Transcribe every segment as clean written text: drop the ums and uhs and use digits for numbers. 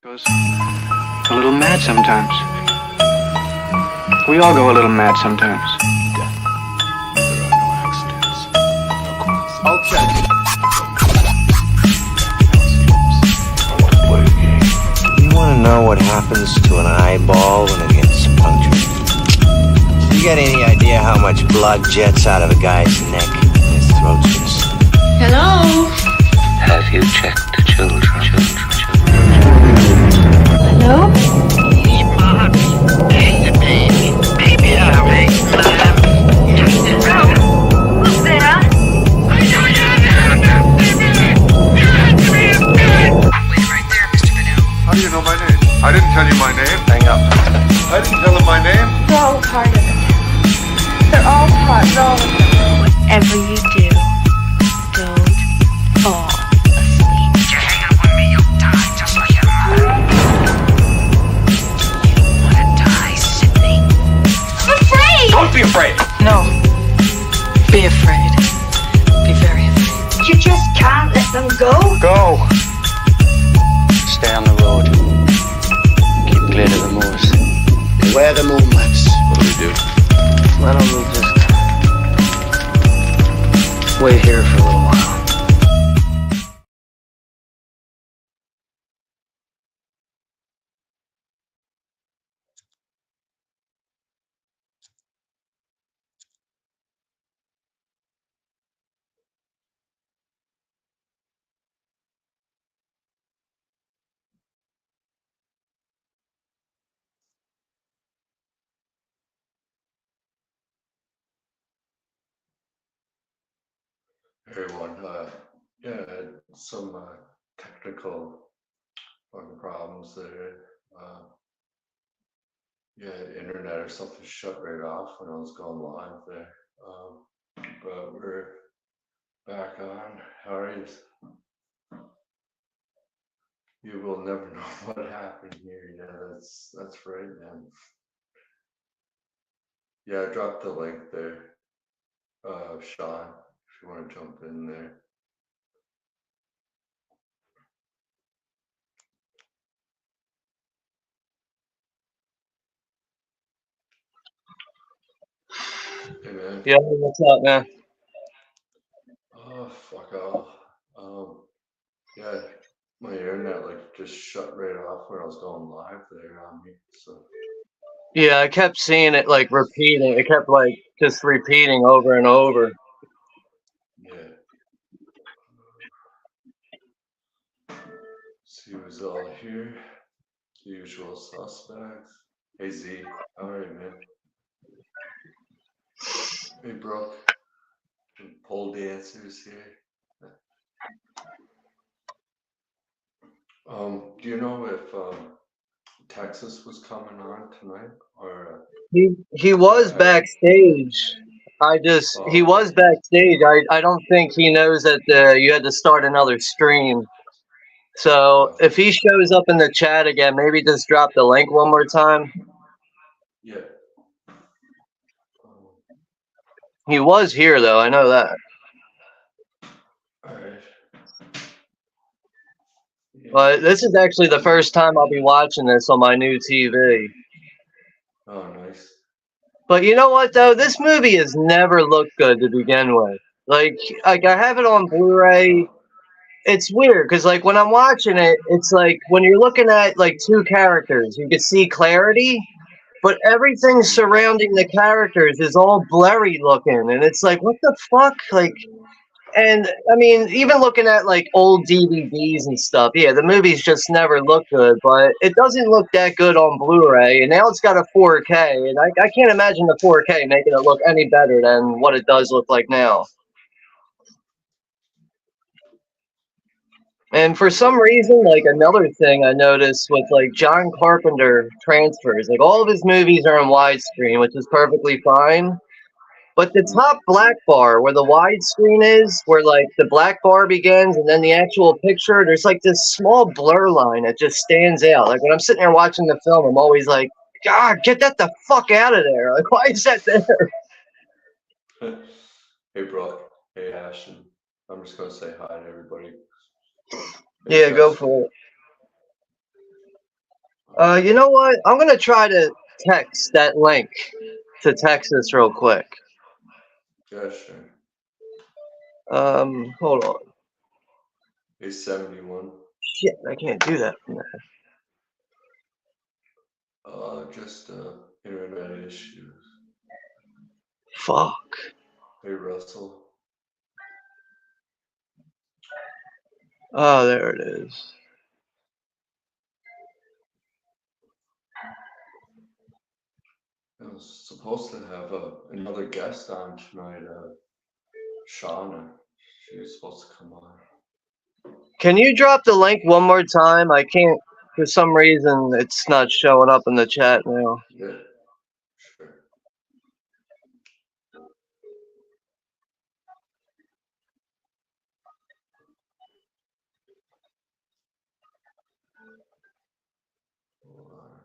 Goes a little mad sometimes. We all go a little mad sometimes. Okay. You want to know what happens to an eyeball when it gets punctured? You got any idea how much blood jets out of a guy's neck and his throat's been slit? Hello? Have you checked the children? Hello? Who's there? Wait right there, Mr. Bennell. How do you know my name? I didn't tell you my name. Hang up. I didn't tell him my name. They're all part of it. They're all part. They're all of them. Whatever you do, don't fall asleep. You hang up on me, you'll die just like your mother. You wanna die, Sydney? I'm afraid! Don't be afraid. No. Be afraid. Be very afraid. You just can't let them go. Go! Stay on the road. Keep clear of the moors. Beware the moonlights. What do we do? Why don't we just wait here for a little while? Everyone, yeah, some technical problems there. Yeah, internet or something shut right off when I was going live there. But we're back on. How are you? You will never know what happened here. Yeah, that's right, man. Yeah, I dropped the link there. Sean, if you want to jump in there. Hey man. Yeah, what's up, man? Oh fuck off. Yeah, my internet like just shut right off when I was going live there on me. So Yeah, I kept seeing it like repeating. It kept like just repeating over and over. yeah. See who's all here. The usual suspects. Hey Z, how are you, man? Hey Brooke. Some pole dancers here. Do you know if Texas was coming on tonight or He was backstage. He was backstage. I don't think he knows that you had to start another stream. So if he shows up in the chat again, maybe just drop the link one more time. yeah. He was here though, I know that. Alright. Yeah. But this is actually the first time I'll be watching this on my new TV. Oh, nice. But you know what though? This movie has never looked good to begin with. Like I have it on Blu-ray. It's weird because like when I'm watching it, it's like when you're looking at like two characters, you can see clarity, but everything surrounding the characters is all blurry looking, and it's like what the fuck, like. And I mean, even looking at like old DVDs and stuff, yeah, the movies just never look good, but it doesn't look that good on Blu-ray. And now it's got a 4K, and I can't imagine the 4K making it look any better than what it does look like now. And for some reason, like another thing I noticed with like John Carpenter transfers, like all of his movies are in widescreen, which is perfectly fine. But the top black bar where the widescreen is, where like the black bar begins and then the actual picture, there's like this small blur line that just stands out. Like when I'm sitting there watching the film, I'm always like, God, get that the fuck out of there. Like, why is that there? Hey Brooke. Hey Ashton. I'm just gonna say hi to everybody. Yeah, go for it. You know what? I'm gonna try to text that link to Texas real quick. Yeah, sure. Hold on. He's 71. Shit, I can't do that from there. Just internet issues. Fuck. Hey, Russell. Oh, there it is. I was supposed to have another guest on tonight, Shauna. She was supposed to come on. Can you drop the link one more time? I can't. For some reason, it's not showing up in the chat now. Yeah, sure. Hold on.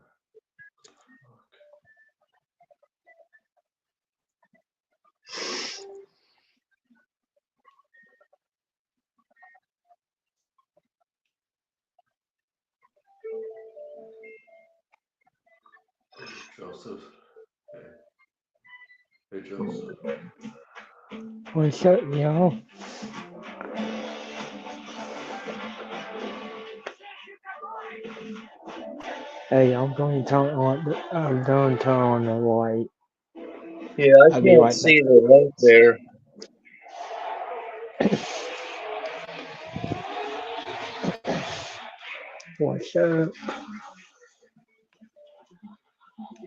Joseph. Hey, Joseph. What's up, y'all? Hey, I'm going to turn on the light. Yeah, I I'll be can't right back. see the link there. What's up?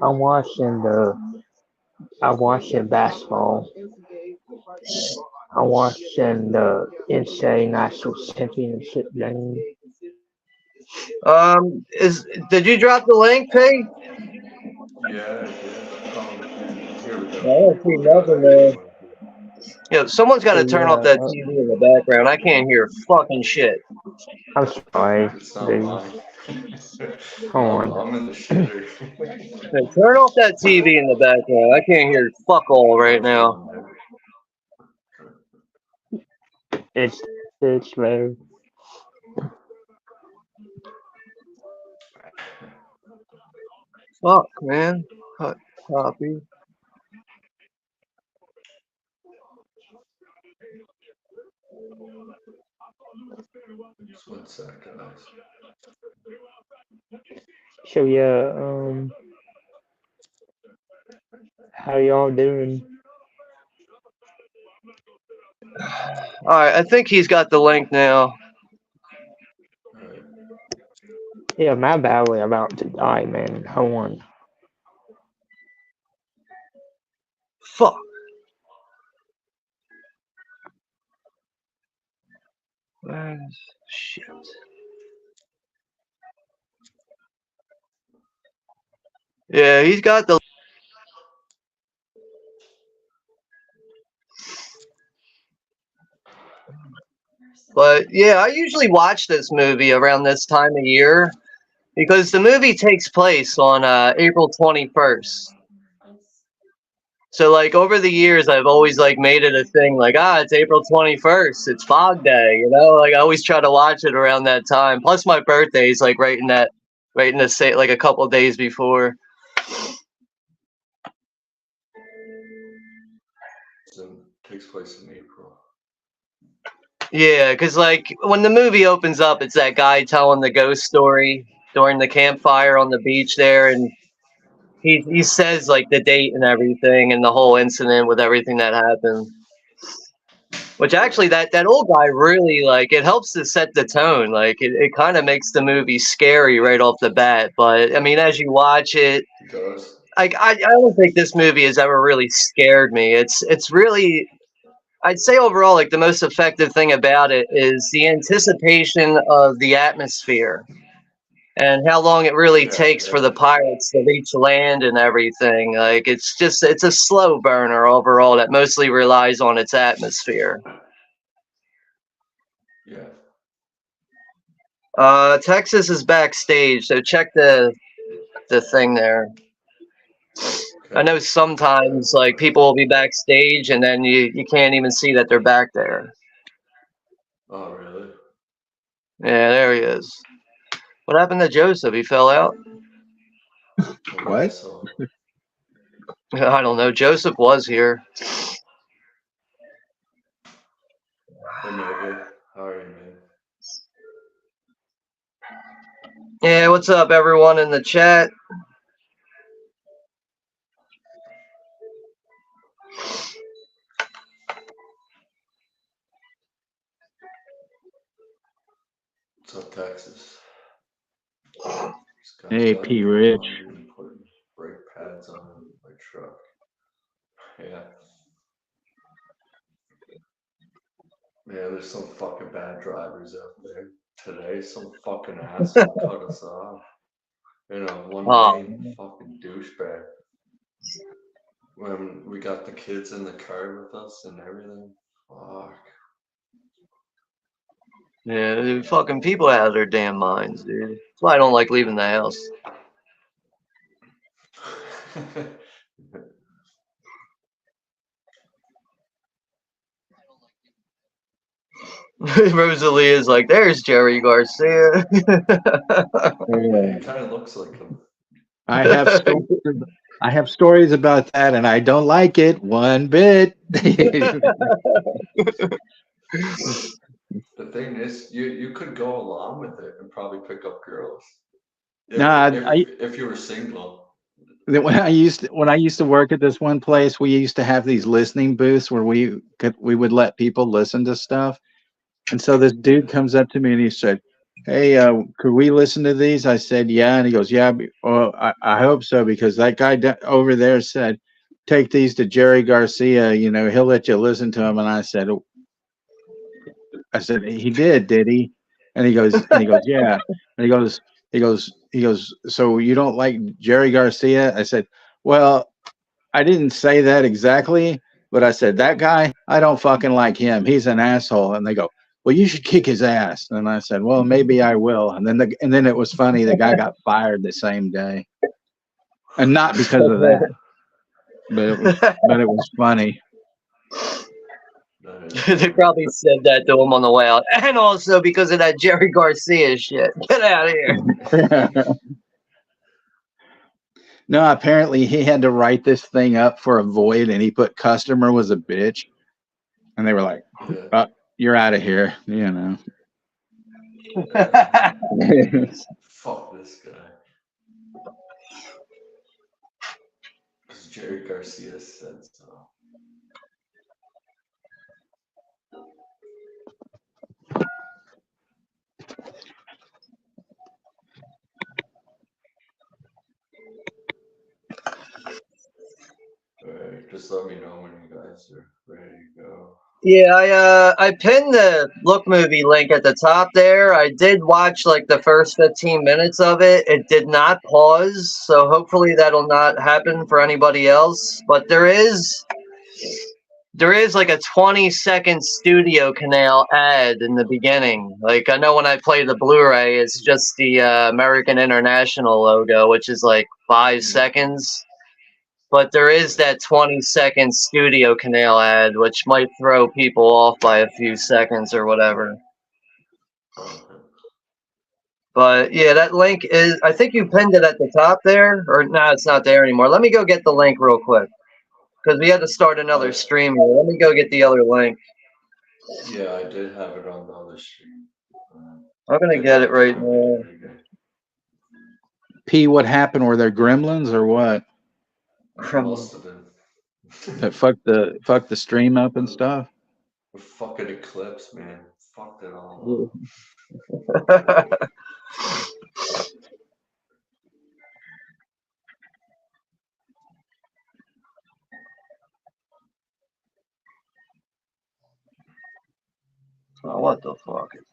I'm watching basketball. I'm watching the NCAA National Championship game. Did you drop the link, Pig? Yeah. Here we I go. don't see nothing there. Yo, someone's got to turn off that TV in the background. I can't hear fucking shit. I'm sorry, It's not dude. mine. Hold on. I'm in the shitter. Hey, turn off that TV in the background. I can't hear fuck all right now. It's very. Fuck, man. Copy. Just 1 sec, guys. So yeah, how y'all doing? All right, I think he's got the link now. Alright. Yeah, my battery about to die, man. Hold on. Fuck. Shit. Yeah, he's got the. But yeah, I usually watch this movie around this time of year because the movie takes place on April 21st. So like over the years, I've always like made it a thing. Like it's April 21st. It's Fog Day. You know, like I always try to watch it around that time. Plus my birthday's like right in the same like a couple of days before. So it takes place in April. Yeah, because like when the movie opens up, it's that guy telling the ghost story during the campfire on the beach there, and he says like the date and everything and the whole incident with everything that happened. Which actually that old guy really like it helps to set the tone. Like it kind of makes the movie scary right off the bat. But I mean, as you watch it, It does. I don't think this movie has ever really scared me. It's really, I'd say overall, like the most effective thing about it is the anticipation of the atmosphere and how long it really takes for the pirates to reach land and everything. Like it's a slow burner overall that mostly relies on its atmosphere. Yeah. Texas is backstage, so check the thing there. I know sometimes like people will be backstage and then you can't even see that they're back there. Oh, really? Yeah, there he is. What happened to Joseph? He fell out? Okay, so I don't know. Joseph was here. hey Megan, how are you, man? Yeah, what's up, everyone in the chat? What's up, Texas? Hey, P. Rich. And putting brake pads on my truck. Yeah. Man, there's some fucking bad drivers out there today. Some fucking asshole cut us off. You know, one lane fucking douchebag. When we got the kids in the car with us and everything. Fuck. Yeah, dude, fucking people out of their damn minds, dude. That's why I don't like leaving the house. Rosalie is like, there's Jerry Garcia. It kind of looks like him. I have stories about that, and I don't like it one bit. The thing is, you could go along with it and probably pick up girls. If you were single. When I used to work at this one place, we used to have these listening booths where we would let people listen to stuff. And so this dude comes up to me and he said, "Hey, could we listen to these?" I said, "Yeah." And he goes, "Yeah, well, I hope so, because that guy over there said, take these to Jerry Garcia. You know, he'll let you listen to him." And I said, "He did he?" And he goes, "Yeah." And he goes, "So you don't like Jerry Garcia?" I said, "Well, I didn't say that exactly, but I said, that guy, I don't fucking like him. He's an asshole." And they go, "Well, you should kick his ass." And I said, "Well, maybe I will." And then it was funny. The guy got fired the same day, and not because of that, but it was funny. They probably said that to him on the way out, and also because of that Jerry Garcia shit. Get out of here. No, apparently he had to write this thing up for a void, and he put customer was a bitch, and they were like, "You're out of here," you know. Fuck this guy. Because Jerry Garcia said so. Alright, just let me know when you guys are ready to go. Yeah, I pinned the Look Movie link at the top there. I did watch like the first 15 minutes of it. It did not pause, so hopefully that'll not happen for anybody else. But there is like a 20-second Studio Canal ad in the beginning. Like, I know when I play the Blu-ray, it's just the American International logo, which is like 5 seconds. But there is that 20-second Studio Canal ad, which might throw people off by a few seconds or whatever. But yeah, that link is, I think you pinned it at the top there, or no, it's not there anymore. Let me go get the link real quick, because we had to start another stream here. Let me go get the other link. Yeah, I did have it on the other stream. I'm gonna get it right now. P, what happened? Were there gremlins or what? Must have been. That fucked the stream up and stuff. The fucking eclipse, man. Fucked it all up. Oh, what the fuck is that?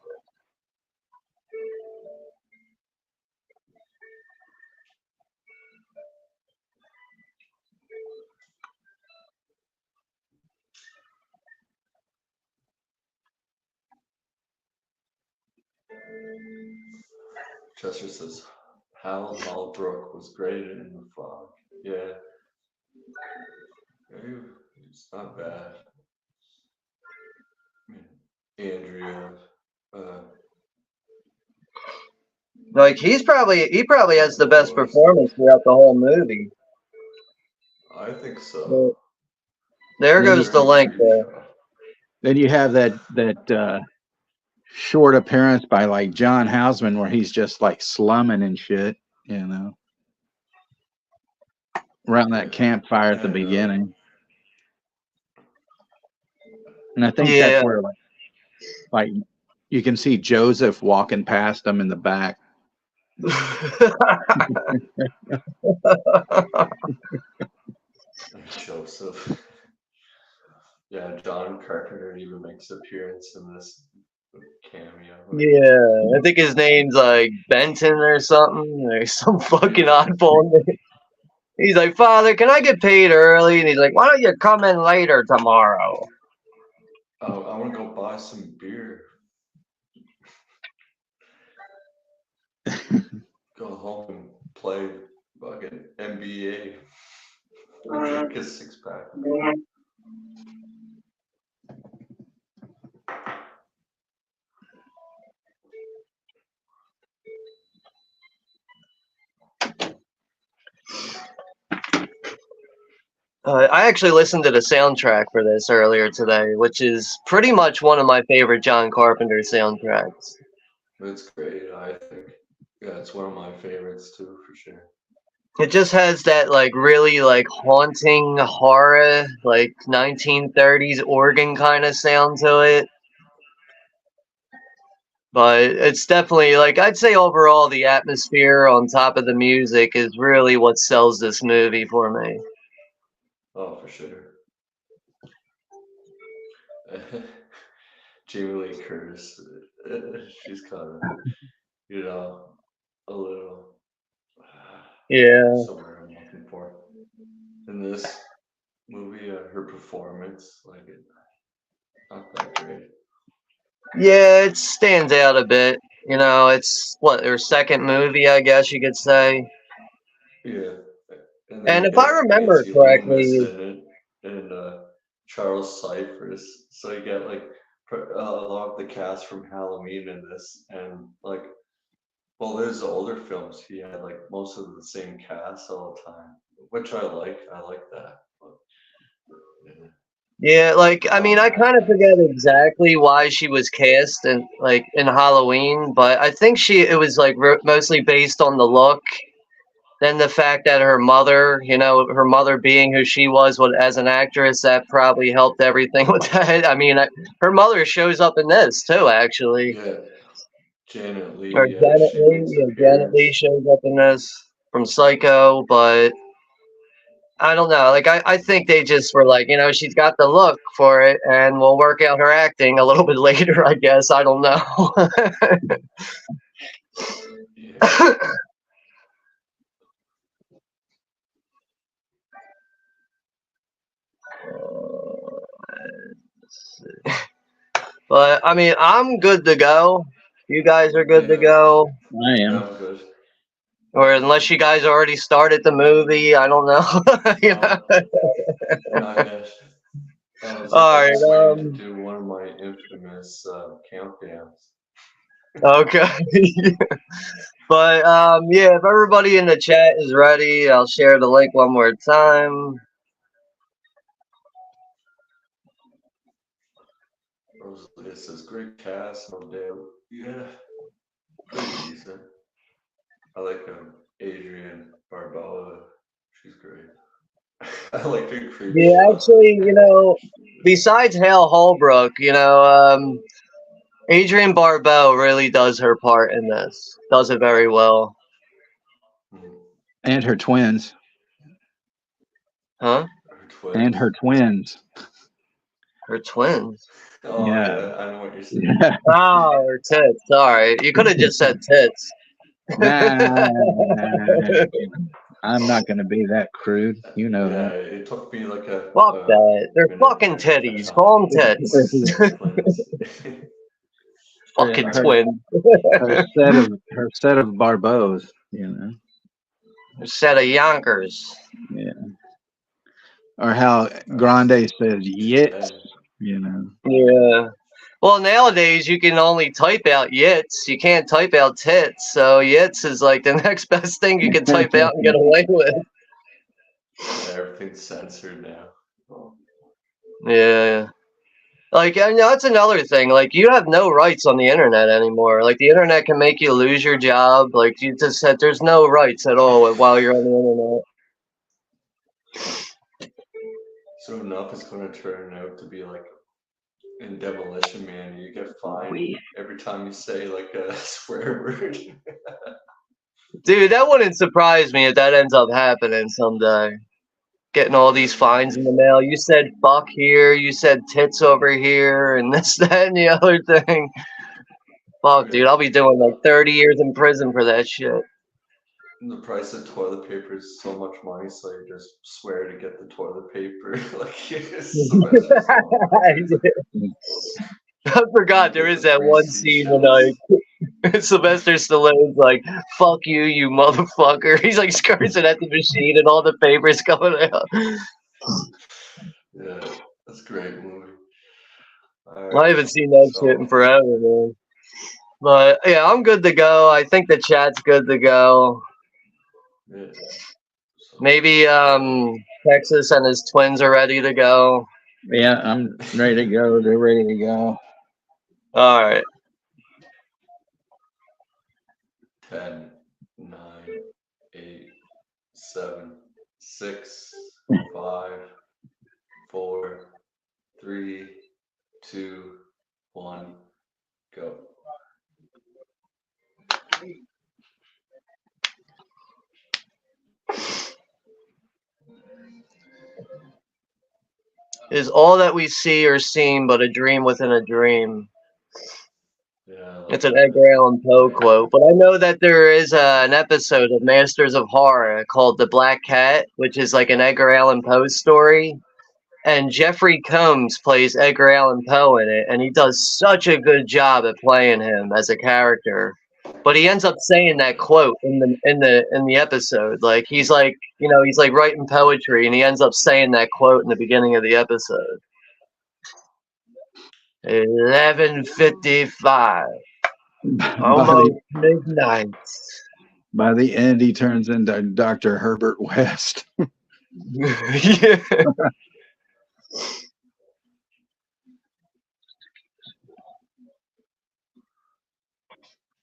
Chester says, Hal Holbrook was great in The Fog. Yeah. It's not bad. Andrea, Like he probably has the best performance throughout the whole movie. I think so. There goes the link there. Then you have that short appearance by like John Houseman where he's just like slumming and shit, you know, around that campfire at the beginning. And I think that's where like you can see Joseph walking past them in the back. Joseph. Yeah, John Carpenter even makes an appearance in this cameo. Yeah, I think his name's like Benton or something, or some fucking oddball name. He's like, Father, can I get paid early? And he's like, why don't you come in later tomorrow? I want to go buy some beer. Go home and play fucking NBA. Drink a six-pack. I actually listened to the soundtrack for this earlier today, which is pretty much one of my favorite John Carpenter soundtracks. It's great, I think. Yeah, it's one of my favorites too, for sure. It just has that like really like haunting horror, like 1930s organ kind of sound to it. But it's definitely like I'd say overall the atmosphere on top of the music is really what sells this movie for me. Oh, for sure. Jamie Lee Curtis, she's kind of, you know, a little. Yeah. Somewhere I'm looking for. In this movie, her performance, like, not that great. Yeah, it stands out a bit. You know, it's what their second movie, I guess you could say. Yeah. And if I remember correctly, and Charles Cypress, so you get like a lot of the cast from Halloween in this, and like, well, there's the older films. He had like most of the same cast all the time, which I like. I like that. But, yeah. yeah, like I mean, I kind of forget exactly why she was cast in like in Halloween, but I think it was like mostly based on the look. Then the fact that her mother, you know, her mother being who she was as an actress, that probably helped everything with that. I mean, her mother shows up in this too, actually. Yeah. Janet Leigh. Or Janet Leigh shows up in this from Psycho, but I don't know. Like, I think they just were like, you know, she's got the look for it, and we'll work out her acting a little bit later, I guess. I don't know. Yeah. But I mean, I'm good to go. You guys are good to go. I am. No, good. Or unless you guys already started the movie, I don't know. You know? Not yet. All right. To do one of my infamous countdowns. Okay. But yeah, if everybody in the chat is ready, I'll share the link one more time. Rosalie says, great cast, no doubt. Yeah, pretty decent. I like Adrienne Barbeau. She's great. I like her creepy. Yeah, actually, you know, besides Hale Holbrook, you know, Adrienne Barbeau really does her part in this. Does it very well. And her twins. Huh? Her twins. And her twins. Her twins. Oh, Yeah. I know what you're saying. Oh, her tits. Sorry. You could have just said tits. Nah, I'm not going to be that crude. You know Yeah, that. it took me like a. Fuck that. They're fucking titties. Call them tits. Fucking twins. Her set of Barbeaus, you know. A set of Yonkers. Yeah. Or how Grande says, yes, you know. Yeah. Well, nowadays you can only type out yits. You can't type out tits. So yits is like the next best thing you can type out and get away with. Yeah, everything's censored now. Oh, Yeah. Like, I know that's another thing. Like, you have no rights on the internet anymore. Like, the internet can make you lose your job. Like, you just said, there's no rights at all while you're on the internet. soon enough, it's going to turn out to be like in Demolition Man. You get fined every time you say like a swear word. Dude, that wouldn't surprise me if that ends up happening someday. Getting all these fines in the mail. You said fuck here, you said tits over here, and this, that, and the other thing. Fuck, dude, I'll be doing like 30 years in prison for that shit. The price of toilet paper is so much money, so you just swear to get the toilet paper. Like, I forgot there is that one scene when Sylvester Stallone's like, fuck you, you motherfucker. He's like cursing at the machine and all the papers coming out. Yeah, that's a great movie. I haven't seen that shit in forever, man. But yeah, I'm good to go. I think the chat's good to go. Yeah. Maybe Texas and his twins are ready to go. Yeah, I'm ready to go. They're ready to go. All right. 10, 9, 8, 7, 6, 5, 4, 3, 2, 1, go. Is all that we see or seem but a dream within a dream? Yeah, It's an Edgar Allan Poe quote, but I know that there is an episode of Masters of Horror called The Black Cat, which is like an Edgar Allan Poe story. And Jeffrey Combs plays Edgar Allan Poe in it, and he does such a good job at playing him as a character. But he ends up saying that quote in the episode. Like he's like, you know, he's like writing poetry, and he ends up saying that quote in the beginning of the episode. 11:55. Almost midnight. By the end, he turns into Dr. Herbert West. Yeah.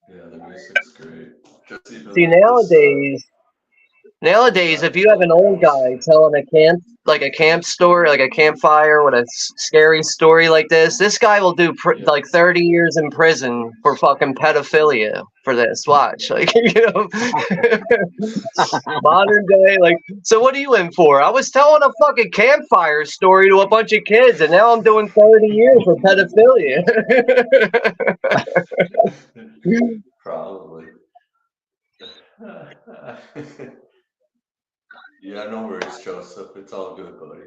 Yeah, the music's great. Just even See, nowadays, if you have an old guy telling a camp story, like a campfire with a scary story like this guy will do like 30 years in prison for fucking pedophilia for this. Watch, like, you know, modern day, like, so what are you in for? I was telling a fucking campfire story to a bunch of kids, and now I'm doing 30 years for pedophilia. Probably. Yeah, no worries, Joseph. It's all good, buddy.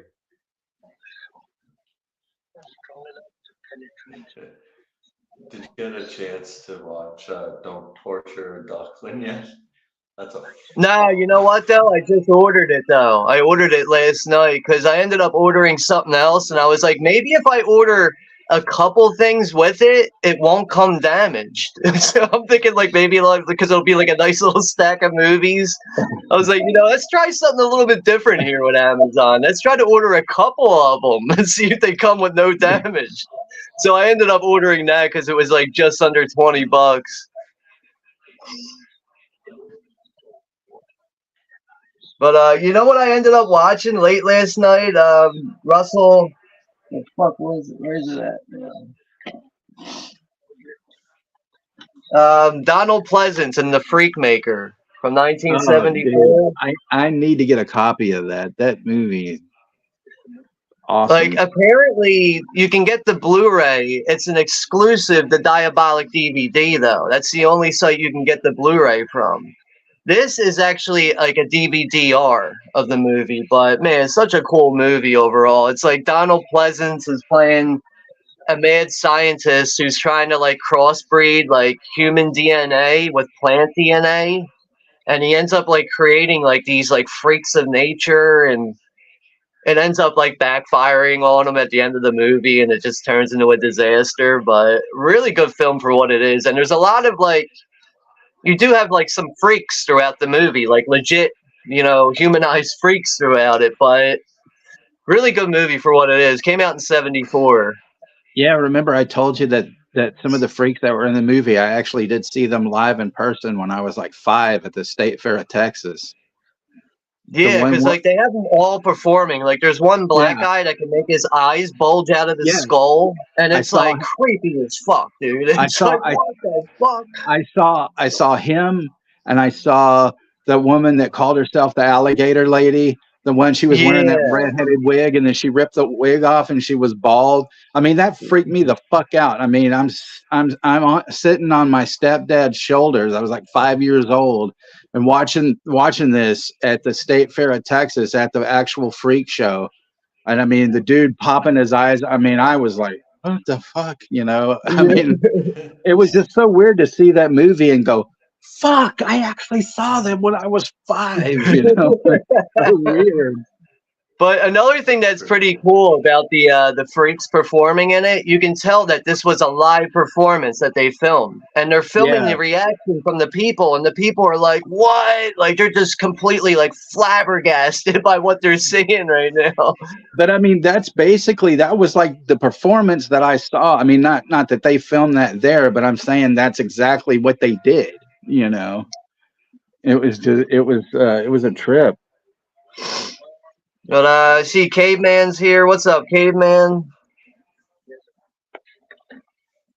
Did you get a chance to watch Don't Torture a Duckling yet? That's a No, you know what though? I just ordered it though. I ordered it last night because I ended up ordering something else, and I was like, maybe if I order a couple things with it, it won't come damaged. So I'm thinking like maybe like because it'll be like a nice little stack of movies. I was like, you know, let's try something a little bit different here with Amazon. Let's try to order a couple of them and see if they come with no damage. So I ended up ordering that because it was like just under $20. But you know what I ended up watching late last night? Russell. The fuck was it? Where's it at? Donald Pleasance and the Freak Maker from 1974. I need to get a copy of that. That movie. Awesome. Like apparently you can get the Blu-ray. It's an exclusive to Diabolic DVD though. That's the only site you can get the Blu-ray from. This is actually like a DVD-R of the movie, but man, it's such a cool movie overall. It's like Donald Pleasance is playing a mad scientist who's trying to like crossbreed like human DNA with plant DNA, and he ends up like creating like these like freaks of nature, and it ends up like backfiring on them at the end of the movie, and it just turns into a disaster. But really good film for what it is. And there's a lot of like, you do have like some freaks throughout the movie, like legit, humanized freaks throughout it. But really good movie for what it is. Came out in '74. Yeah, remember I told you that some of the freaks that were in the movie, I actually did see them live in person when I was like 5 at the State Fair of Texas. Yeah, because like they have them all performing. Like there's one black guy that can make his eyes bulge out of his skull, and it's like creepy as fuck, dude. It's what the fuck? I saw him, and I saw the woman that called herself the alligator lady. The one she was wearing that red-headed wig, and then she ripped the wig off, and she was bald. I mean, that freaked me the fuck out. I mean, I'm sitting on my stepdad's shoulders. I was like 5 years old, and watching this at the State Fair of Texas at the actual freak show. And I mean, the dude popping his eyes. I mean, I was like, what the fuck, I mean, it was just so weird to see that movie and go, fuck, I actually saw them when I was 5, so weird. But another thing that's pretty cool about the freaks performing in it, you can tell that this was a live performance that they filmed. And they're filming the reaction from the people, and the people are like, what? Like they're just completely like flabbergasted by what they're seeing right now. But I mean, that was like the performance that I saw. I mean, not that they filmed that there, but I'm saying that's exactly what they did. It was a trip. But I see Caveman's here. What's up, Caveman?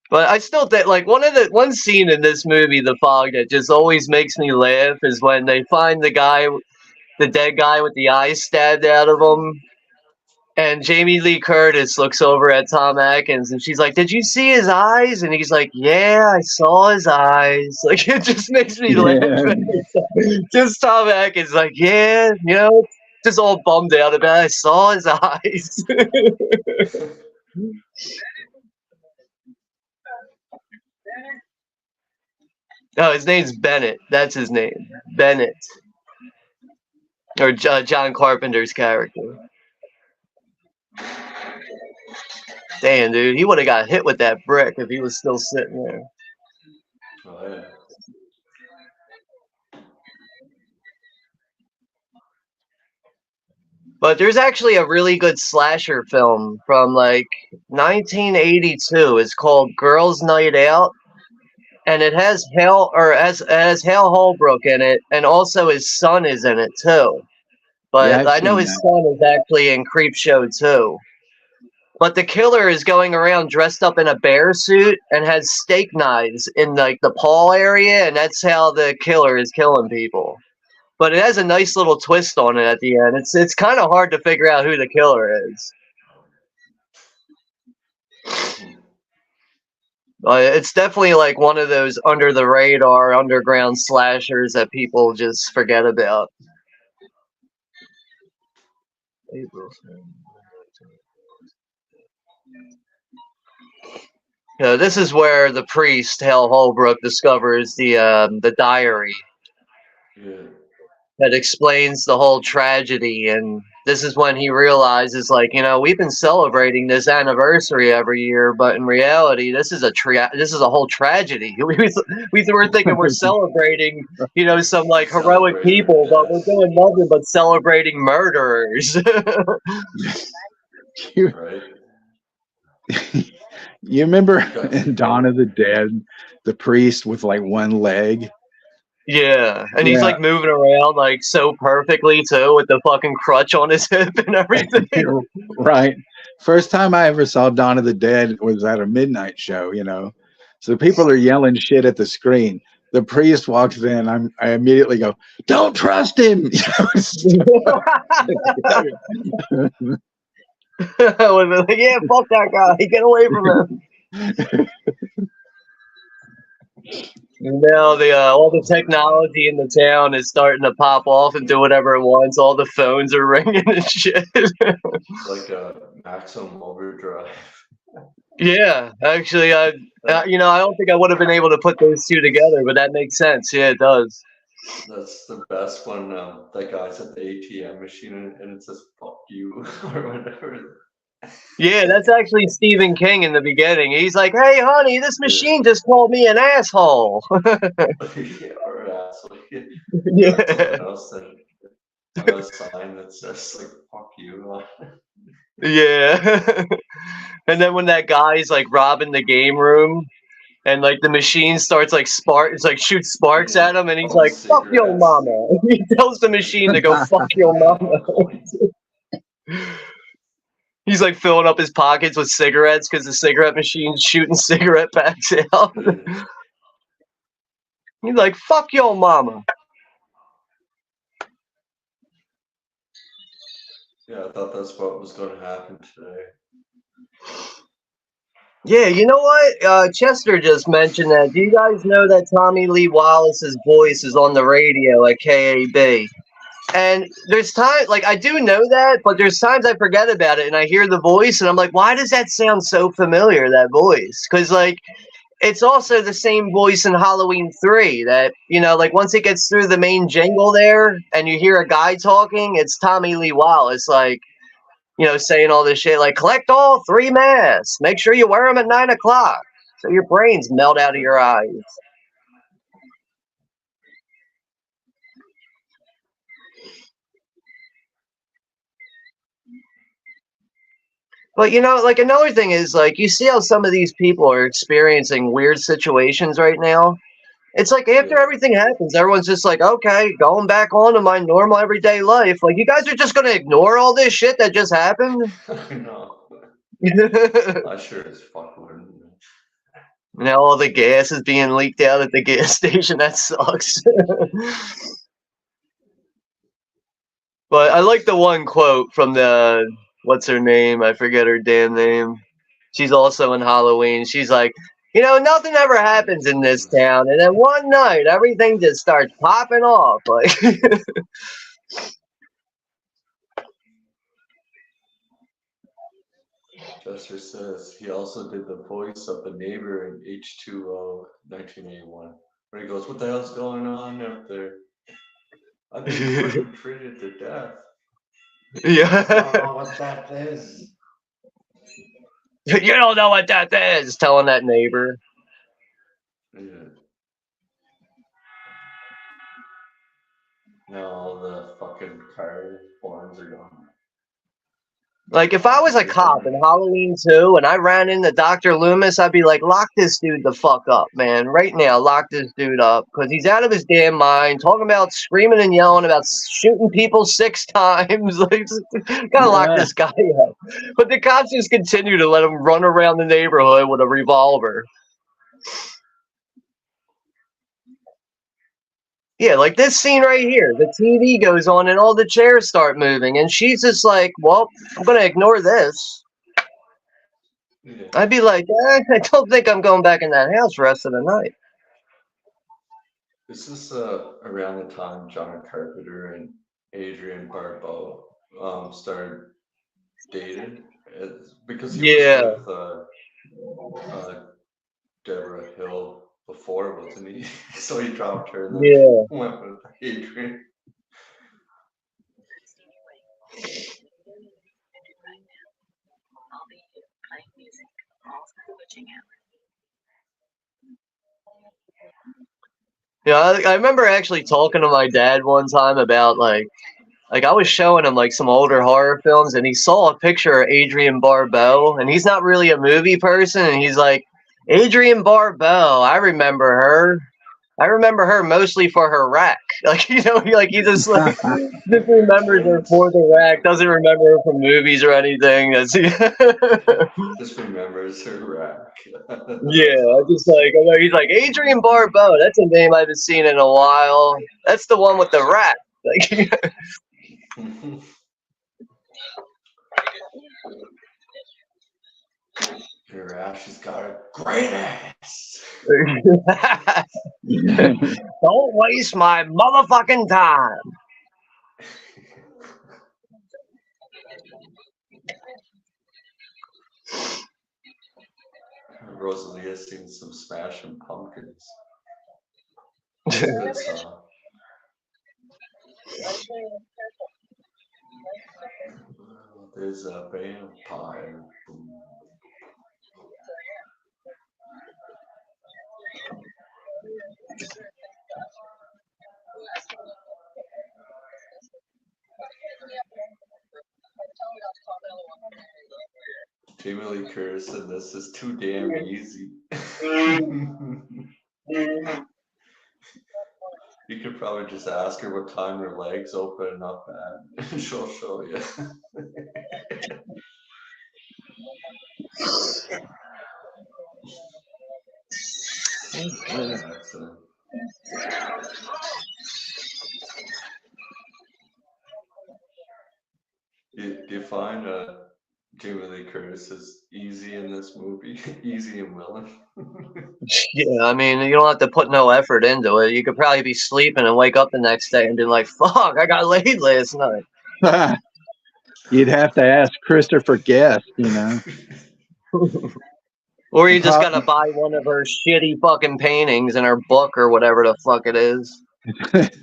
But I still think like one scene in this movie, The Fog, that just always makes me laugh is when they find the dead guy with the eyes stabbed out of him. And Jamie Lee Curtis looks over at Tom Atkins, and she's like, "Did you see his eyes?" And he's like, "Yeah, I saw his eyes." Like, it just makes me laugh. Just Tom Atkins, like, "Yeah, just all bummed out about it. I saw his eyes." No, his name's Bennett. That's his name, Bennett, or John Carpenter's character. Damn, dude, he would have got hit with that brick if he was still sitting there. Oh, yeah. But there's actually a really good slasher film from like 1982. It's called Girls' Night Out, and it has Hal Holbrook in it, and also his son is in it too. But I know his son is actually in Creepshow too. But the killer is going around dressed up in a bear suit and has steak knives in like the paw area, and that's how the killer is killing people. But it has a nice little twist on it at the end. It's kind of hard to figure out who the killer is. It's definitely like one of those under the radar underground slashers that people just forget about. This is where the priest Hal Holbrook discovers the diary that explains the whole tragedy, and this is when he realizes, like, we've been celebrating this anniversary every year, but in reality, this is a whole tragedy. We were thinking we're celebrating, some like heroic people, but we're doing nothing but celebrating murderers. Right. You remember in Dawn of the Dead, the priest with like one leg? Yeah, and he's like moving around like so perfectly too, with the fucking crutch on his hip and everything. Right. First time I ever saw Dawn of the Dead was at a midnight show, So people are yelling shit at the screen. The priest walks in. I immediately go, "Don't trust him." I would be like, "Yeah, fuck that guy. Get away from him." Now all the technology in the town is starting to pop off and do whatever it wants. All the phones are ringing and shit. Like a Maximum Overdrive. Yeah, actually, I don't think I would have been able to put those two together, but that makes sense. Yeah, it does. That's the best when that guy's at the ATM machine and it says "fuck you" or whatever. Yeah, that's actually Stephen King in the beginning. He's like, "Hey, honey, this machine just called me an asshole." Yeah, or asshole. Yeah, Yeah. that's something else that I got a sign that says like "fuck you" on it. Yeah. And then when that guy's like robbing the game room and like the machine starts like it's like shoots sparks at him and he's All the like, "Fuck your cigarettes. mama." He tells the machine to go fuck your mama. He's like filling up his pockets with cigarettes because the cigarette machine's shooting cigarette packs out. He's like, "Fuck your mama." Yeah, I thought that's what was going to happen today. Yeah, you know what? Chester just mentioned that. Do you guys know that Tommy Lee Wallace's voice is on the radio at KAB? And there's times, like, I do know that, but there's times I forget about it and I hear the voice and I'm like, why does that sound so familiar, that voice? Because, like, it's also the same voice in Halloween 3 that, you know, like, once it gets through the main jingle there and you hear a guy talking, it's Tommy Lee Wallace, like, you know, saying all this shit, like, collect all 3 masks. Make sure you wear them at 9 o'clock so your brains melt out of your eyes. But, you know, like, another thing is, like, you see how some of these people are experiencing weird situations right now? It's like after Yeah. everything happens, everyone's just like, okay, going back on to my normal everyday life. Like, you guys are just going to ignore all this shit that just happened? I know. I sure as fuck wouldn't. Now all the gas is being leaked out at the gas station. That sucks. But I like the one quote from the, what's her name? I forget her damn name. She's also in Halloween. She's like, you know, nothing ever happens in this town. And then one night, everything just starts popping off. Like, Chester says he also did the voice of the neighbor in H2O 1981, where he goes, "What the hell's going on up there? I've been fucking treated to death." I yeah. don't know what that is. You don't know what that is, telling that neighbor. Yeah. Now all the fucking car horns are gone. Like, if I was a cop in Halloween 2 and I ran into Dr. Loomis, I'd be like, lock this dude the fuck up, man. Right now, lock this dude up. Because he's out of his damn mind, talking about screaming and yelling about shooting people 6 times. Like, gotta lock this guy up. But the cops just continue to let him run around the neighborhood with a revolver. Yeah, like this scene right here. The TV goes on and all the chairs start moving. And she's just like, well, I'm going to ignore this. Yeah. I'd be like, I don't think I'm going back in that house the rest of the night. This is around the time John Carpenter and Adrienne Barbeau started dating. Because he was with Deborah Hill before, wasn't he? So he dropped her and then went with Adrienne. Yeah, I remember actually talking to my dad one time about like I was showing him like some older horror films and he saw a picture of Adrienne Barbeau and he's not really a movie person and he's like, Adrienne Barbeau, I remember her. I remember her mostly for her rack. Like, you know, he just like just remembers her for the rack, doesn't remember her from movies or anything. Just remembers her rack. Yeah, he's like, Adrienne Barbeau, that's a name I haven't seen in a while. That's the one with the rack. Like, Your ass, she's got a great ass. don't waste my motherfucking time. Rosalia sings some Smashing Pumpkins. That's a good song. There's a vampire. Jamie Lee Curtis and this is too damn easy. You could probably just ask her what time her legs open up at, and she'll show you. Excellent. Do you find Jamie Lee Curtis is easy in this movie? Easy and willing? Yeah, I mean, you don't have to put no effort into it. You could probably be sleeping and wake up the next day and be like, fuck, I got laid last night. You'd have to ask Christopher Guest, you know. Or you just gotta buy one of her shitty fucking paintings in her book or whatever the fuck it is.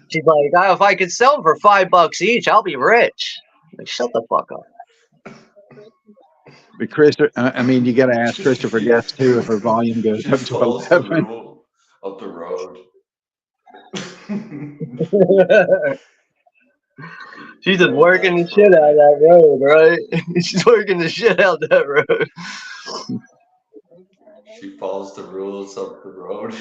She's like, oh, if I could sell them for $5 each, I'll be rich. Like, shut the fuck up. But I mean, you got to ask Christopher Guest too if her volume goes up to Follows the 11. rule of the road. She's just working the shit out of that road, right? She's working the shit out of that road. She follows the rules of the road.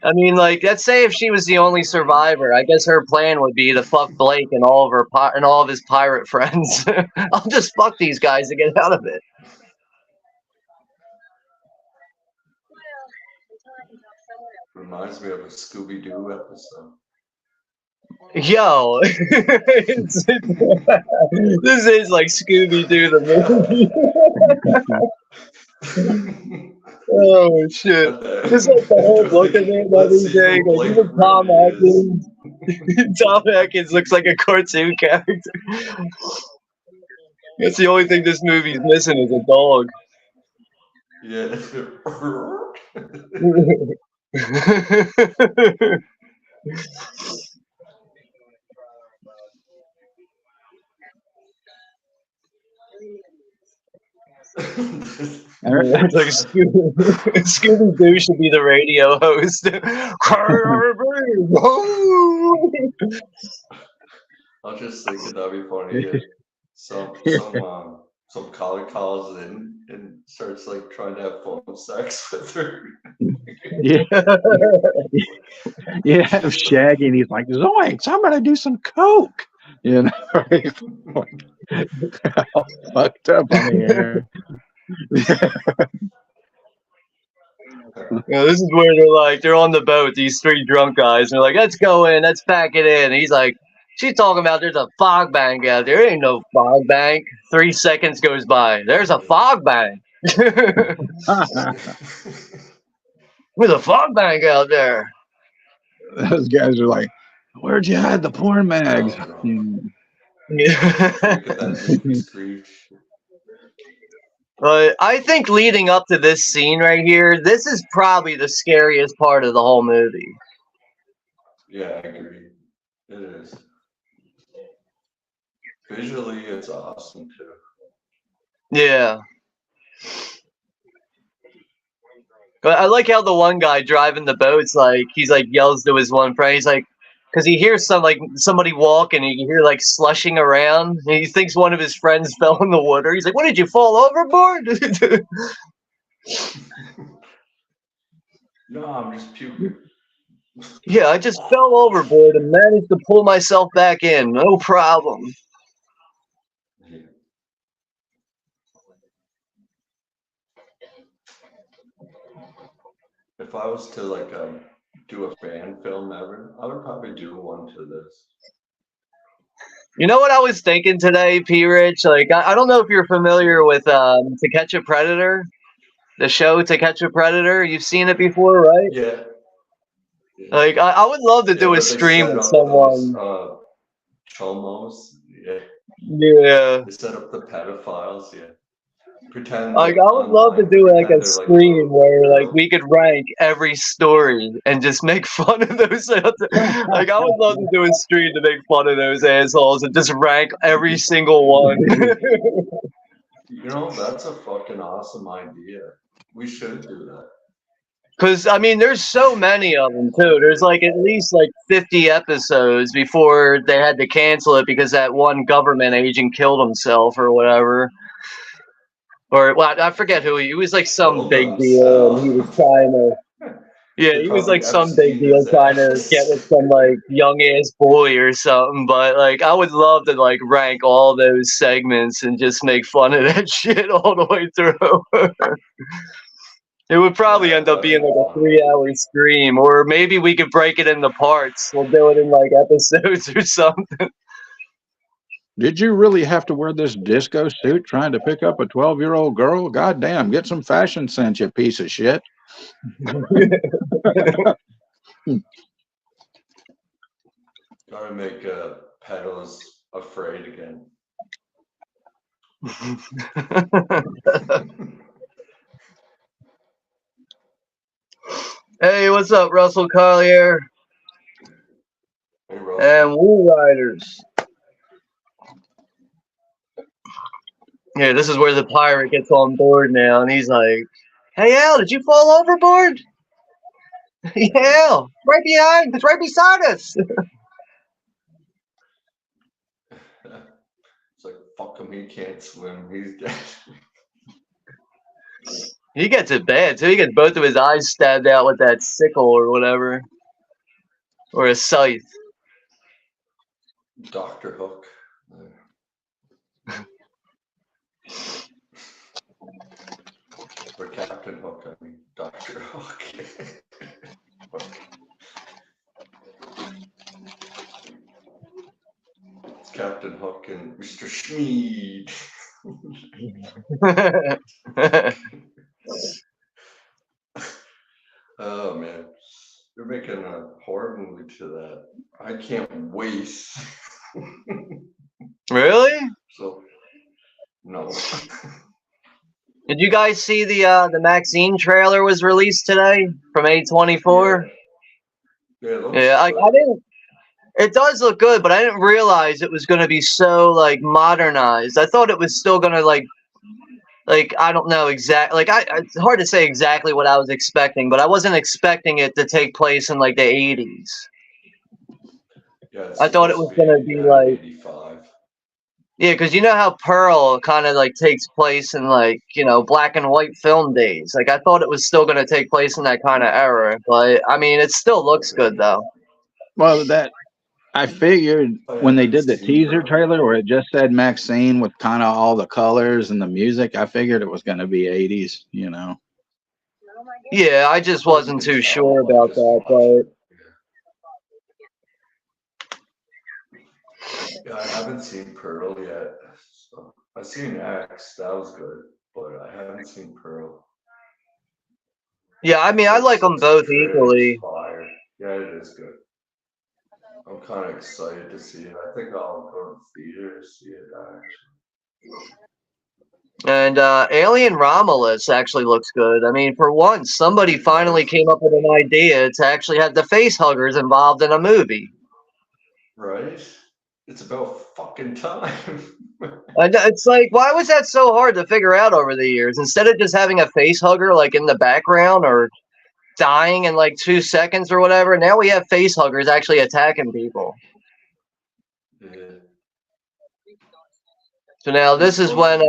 I mean, like, let's say if she was the only survivor, I guess her plan would be to fuck Blake and all of her and all of his pirate friends. I'll just fuck these guys to get out of it. Reminds me of a Scooby-Doo episode. Yo, this is like Scooby-Doo the movie. Oh shit! Just like the whole look of it and everything. Like, even Tom Atkins. Tom Atkins looks like a cartoon character. That's the only thing this movie's missing is a dog. Yeah. It's like Scooby-Doo should be the radio host. I was just thinking that'd be funny. Some caller calls in and starts like trying to have phone sex with her. Yeah. Yeah, Shaggy, and he's like, Zoinks, I'm gonna do some coke. You know, right? All fucked up on the air. Yeah, this is where they're on the boat, these three drunk guys, and they're like, let's go in, let's pack it in. And he's like, she's talking about there's a fog bank out there. There ain't no fog bank. 3 seconds goes by. There's a fog bank. There's a fog bank out there. Those guys are like, where'd you hide the porn mags? But I think leading up to this scene right here, this is probably the scariest part of the whole movie. Yeah, I agree. It is. Visually, it's awesome too. Yeah. But I like how the one guy driving the boat's like, he's like yells to his one friend. He's like, because he hears somebody walking, and you hear like slushing around. And he thinks one of his friends fell in the water. He's like, "What, did you fall overboard?" No, I'm just puking. Yeah, I just fell overboard and managed to pull myself back in. No problem. If I was to like do a fan film ever, I would probably do one to this. You know what I was thinking today, P. Rich? Like, I don't know if you're familiar with To Catch a Predator, the show To Catch a Predator. You've seen it before, right? Yeah. Like, I would love to do a stream with someone. Chomos, yeah. Yeah. They set up the pedophiles, yeah. Pretend Like, I would love to online, do like pretend a they're, like, stream where like girls. we could rank every story and just make fun of those. Like, I would love to do a stream to make fun of those assholes and just rank every single one. You know, that's a fucking awesome idea. We should do that. Because, I mean, there's so many of them, too. There's, like, at least, like, 50 episodes before they had to cancel it because that one government agent killed himself or whatever. Or, well, I forget who he was, like, some Killed big deal, and he was himself. trying to... Yeah, They he was, probably like, some big Epsteined deal his trying to ass. get with some, like, young-ass boy or something. But, like, I would love to, like, rank all those segments and just make fun of that shit all the way through. It would probably end up being like a 3-hour stream, or maybe we could break it into parts. We'll do it in like episodes or something. Did you really have to wear this disco suit trying to pick up a 12-year-old girl? God damn, get some fashion sense, you piece of shit. Gotta make pedos afraid again. Hey, what's up, Russell Collier? Hey, Russell. And Woo Riders. Yeah, this is where the pirate gets on board now, and he's like, "Hey, Al, did you fall overboard?" Yeah, right behind. It's right beside us. It's like, fuck him, he can't swim. He's dead. He gets it bad too. He gets both of his eyes stabbed out with that sickle or whatever, or a scythe. Dr. Hook. Or Captain Hook, I mean, Dr. Hook. It's Captain Hook and Mr. Schmeed. Oh man, they're making a horror movie to that. I can't wait. Really? So, no. Did you guys see the Maxine trailer was released today from A24? Yeah, it looks Yeah, I good. didn't. It does look good, but I didn't realize it was going to be so like modernized. I thought it was still going to like I don't know exactly. Like it's hard to say exactly what I was expecting, but I wasn't expecting it to take place in like the 80s. Yeah, it's I thought it supposed was to be going to be like 85. yeah, because you know how Pearl kind of like takes place in like black and white film days. Like I thought it was still going to take place in that kind of era, but I mean it still looks good though. Well, that I figured when they did the teaser trailer where it just said Maxine with kind of all the colors and the music, I figured it was going to be 80s, you know. Yeah, I just wasn't too sure about that, but Yeah, I haven't seen Pearl yet. So I've seen X, that was good, but I haven't seen Pearl. yeah, I mean I like them both equally. Fire. Yeah, it is good. I'm kind of excited to see it. I think I'll go to the theater to see it actually. And Alien Romulus actually looks good. I mean, for once, somebody finally came up with an idea to actually have the face huggers involved in a movie. Right? It's about fucking time. And it's like, why was that so hard to figure out over the years? Instead of just having a face hugger like in the background or dying in like 2 seconds or whatever, now we have face huggers actually attacking people. Yeah. So now this is when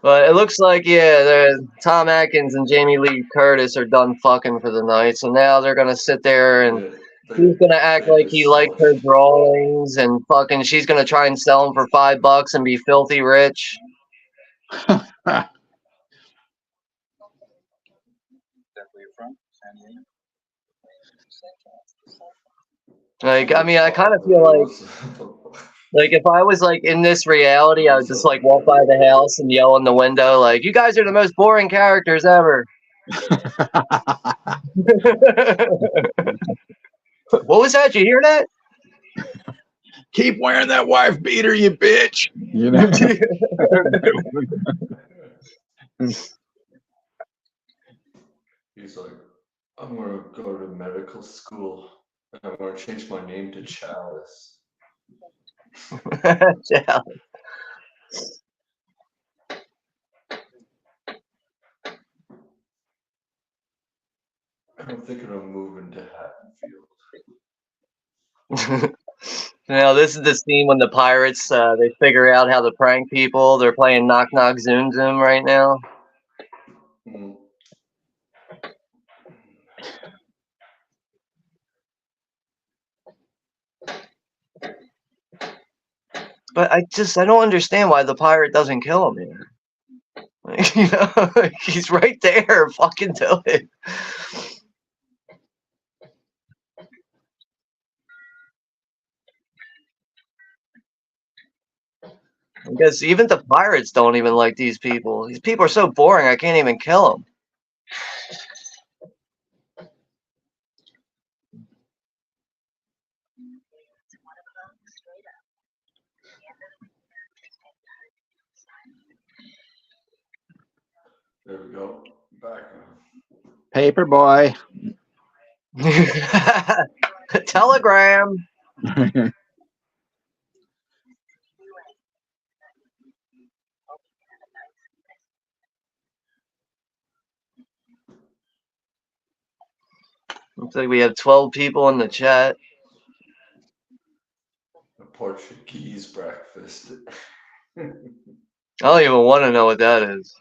but it looks like Tom Atkins and Jamie Lee Curtis are done fucking for the night. So now they're gonna sit there and he's gonna act like he liked her drawings and fucking she's gonna try and sell them for $5 and be filthy rich. Like, I mean, I kind of feel like if I was like in this reality, I would just like walk by the house and yell in the window, like, "You guys are the most boring characters ever." What was that? Did you hear that? keep wearing that wife beater, you bitch. You know. He's like, I'm gonna go to medical school and I'm gonna change my name to Chalice. Yeah. I'm thinking of moving to Haddonfield. Now this is the scene when the pirates they figure out how to prank people. They're playing Knock Knock Zoom Zoom right now. Mm. But I don't understand why the pirate doesn't kill him here. Like, you know, like, he's right there. Fucking do it. Because even the pirates don't even like these people. These people are so boring, I can't even kill them. There we go. Back. Paper boy. Telegram. Looks like we have 12 people in the chat. A Portuguese breakfast. I don't even want to know what that is.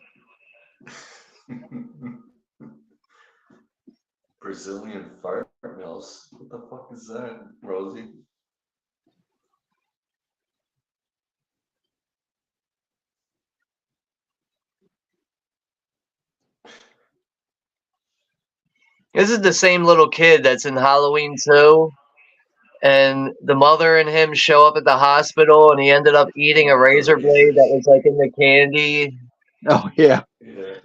Brazilian fart mills. What the fuck is that, Rosie? This is the same little kid that's in Halloween 2. And the mother and him show up at the hospital, and he ended up eating a razor blade that was like in the candy. Oh yeah. Yeah.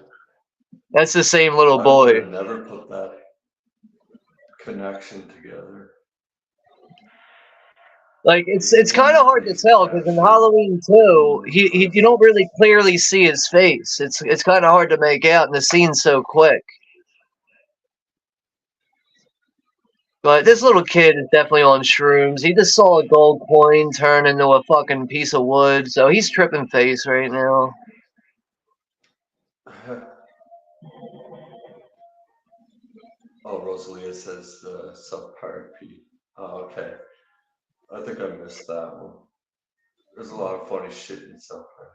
That's the same little I boy. would've never put that connection together. Like it's kind of hard to tell because in Halloween 2, he you don't really clearly see his face. It's kind of hard to make out, and the scene's so quick. But this little kid is definitely on shrooms. He just saw a gold coin turn into a fucking piece of wood, so he's tripping face right now. Oh, Rosalia says subpart P. Oh, okay. I think I missed that one. There's a lot of funny shit in subpart.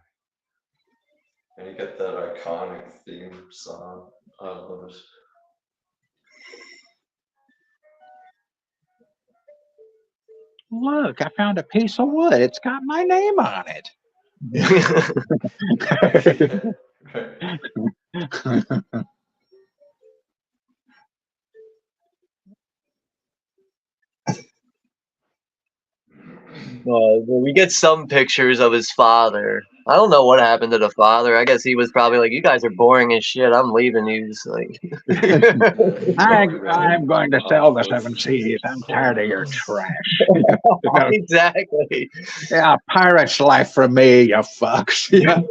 And you get that iconic theme song. I love it. Look, I found a piece of wood. It's got my name on it. We get some pictures of his father. I don't know what happened to the father. I guess he was probably like, "You guys are boring as shit. I'm leaving you." Like, I'm going to sell the 7 Seas. I'm tired of your trash. Exactly. Yeah, pirate's life for me, you fucks. Yeah.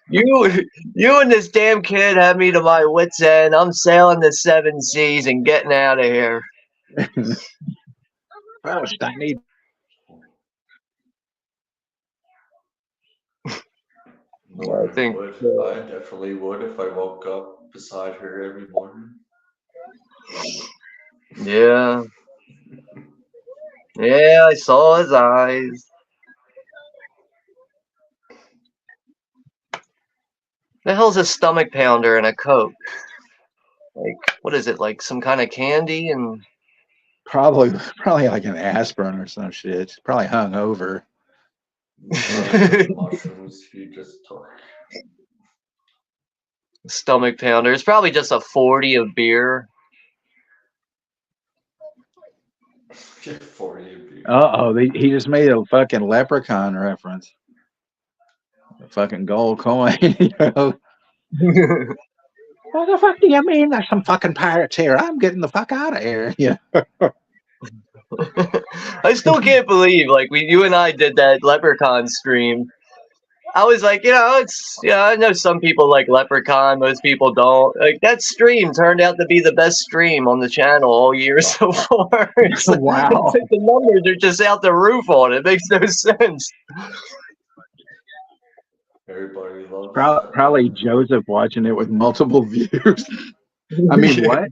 You and this damn kid have me to my wits' end. I'm sailing the 7 Seas and getting out of here. First, I need. I think I definitely would if I woke up beside her every morning. Yeah. Yeah, I saw his eyes. The hell's a stomach pounder and a Coke? Like, what is it? Like some kind of candy and Probably like an aspirin or some shit. Probably hung over. Mushrooms you just took. Stomach pounder. It's probably just a 40 of beer. 40 of beer. Uh-oh, he just made a fucking leprechaun reference. A fucking gold coin, you know? What the fuck do you mean there's some fucking pirates here? I'm getting the fuck out of here. Yeah. I still can't believe like you and I did that Leprechaun stream. I was like, it's I know some people like Leprechaun, most people don't. Like that stream turned out to be the best stream on the channel all year so far. It's like, Wow. the numbers are just out the roof on it. It makes no sense. Everybody loves Probably Joseph watching it with multiple views. I mean, what?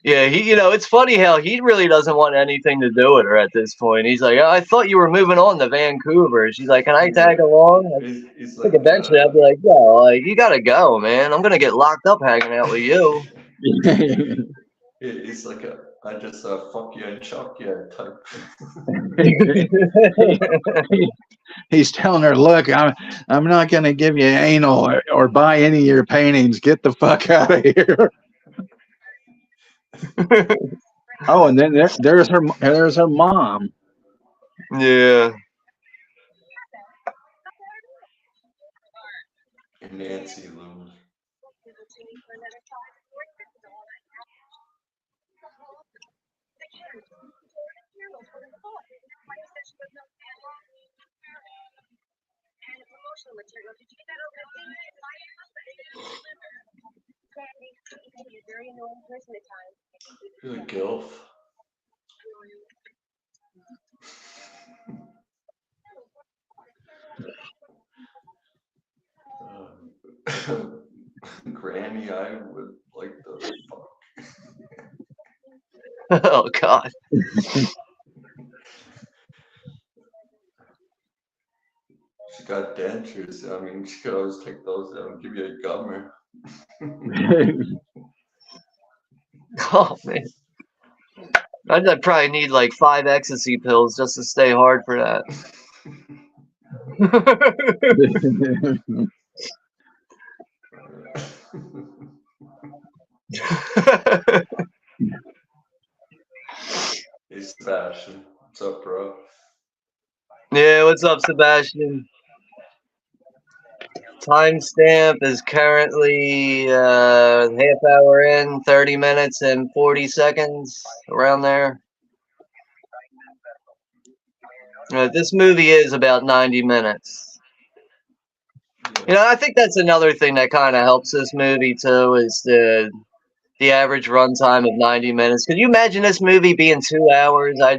Yeah, it's funny how he really doesn't want anything to do with her at this point. He's like, I thought you were moving on to Vancouver. She's like, can I tag along? He's I think like, eventually I'd be like, yeah, like you gotta go, man. I'm gonna get locked up hanging out with you. he's like I just fuck you and chuck you type. He's telling her, look, I'm not going to give you anal or buy any of your paintings. Get the fuck out of here. Oh, and then there's her mom. Yeah. Nancy Lou. You're a gilf. Granny, I would like the fuck. Oh God. She got dentures. I mean, she could always take those out and give you a gummer. Oh man. I'd probably need like 5 ecstasy pills just to stay hard for that. Hey Sebastian, what's up, bro? Yeah, what's up, Sebastian? Timestamp is currently half hour in, 30 minutes and 40 seconds, around there. This movie is about 90 minutes. I think that's another thing that kind of helps this movie too, is the average runtime of 90 minutes. Could you imagine this movie being 2 hours? Oh, I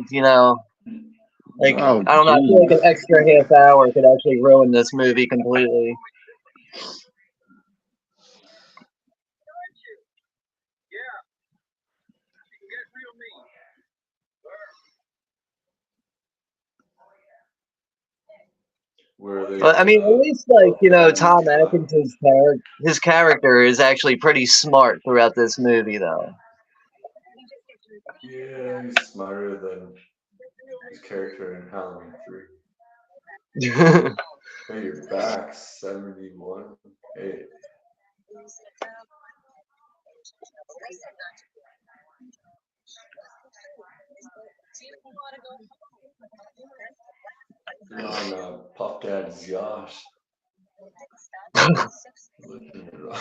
don't know. I feel geez. like an extra half hour could actually ruin this movie completely. Where are they? I mean, at least like Tom Atkins' his character is actually pretty smart throughout this movie, though. Yeah, he's smarter than his character in Halloween 3. Hey, you're back, 71. Hey. You're on Puff Daddy's yacht. Looking it up.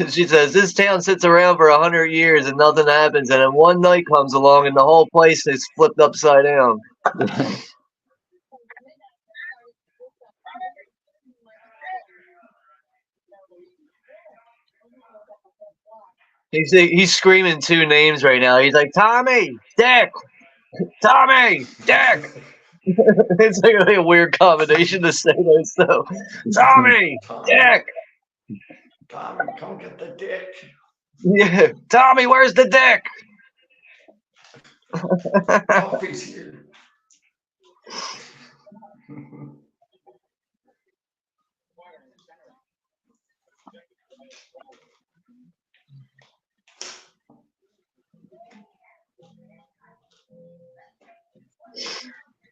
She says, this town sits around for 100 years and nothing happens, and then one night comes along and the whole place is flipped upside down. He's screaming 2 names right now. He's like, Tommy, Dick, Tommy, Dick. It's like a weird combination to say those though. Tommy, Dick. Tommy, come get the dick. Yeah, Tommy, where's the dick? Coffee's here.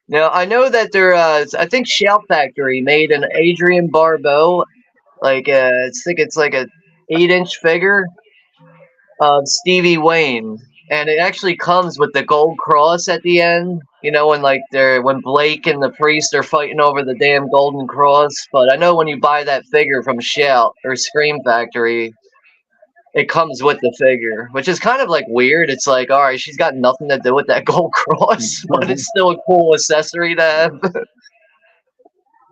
Now I know that I think Shout Factory made an Adrian Barbeau, like I think it's like a 8-inch figure of Stevie Wayne, and it actually comes with the gold cross at the end. You know, when Blake and the priest are fighting over the damn golden cross. But I know when you buy that figure from Shout or Scream Factory, it comes with the figure, which is kind of like weird. It's like, all right, she's got nothing to do with that gold cross, but it's still a cool accessory to have.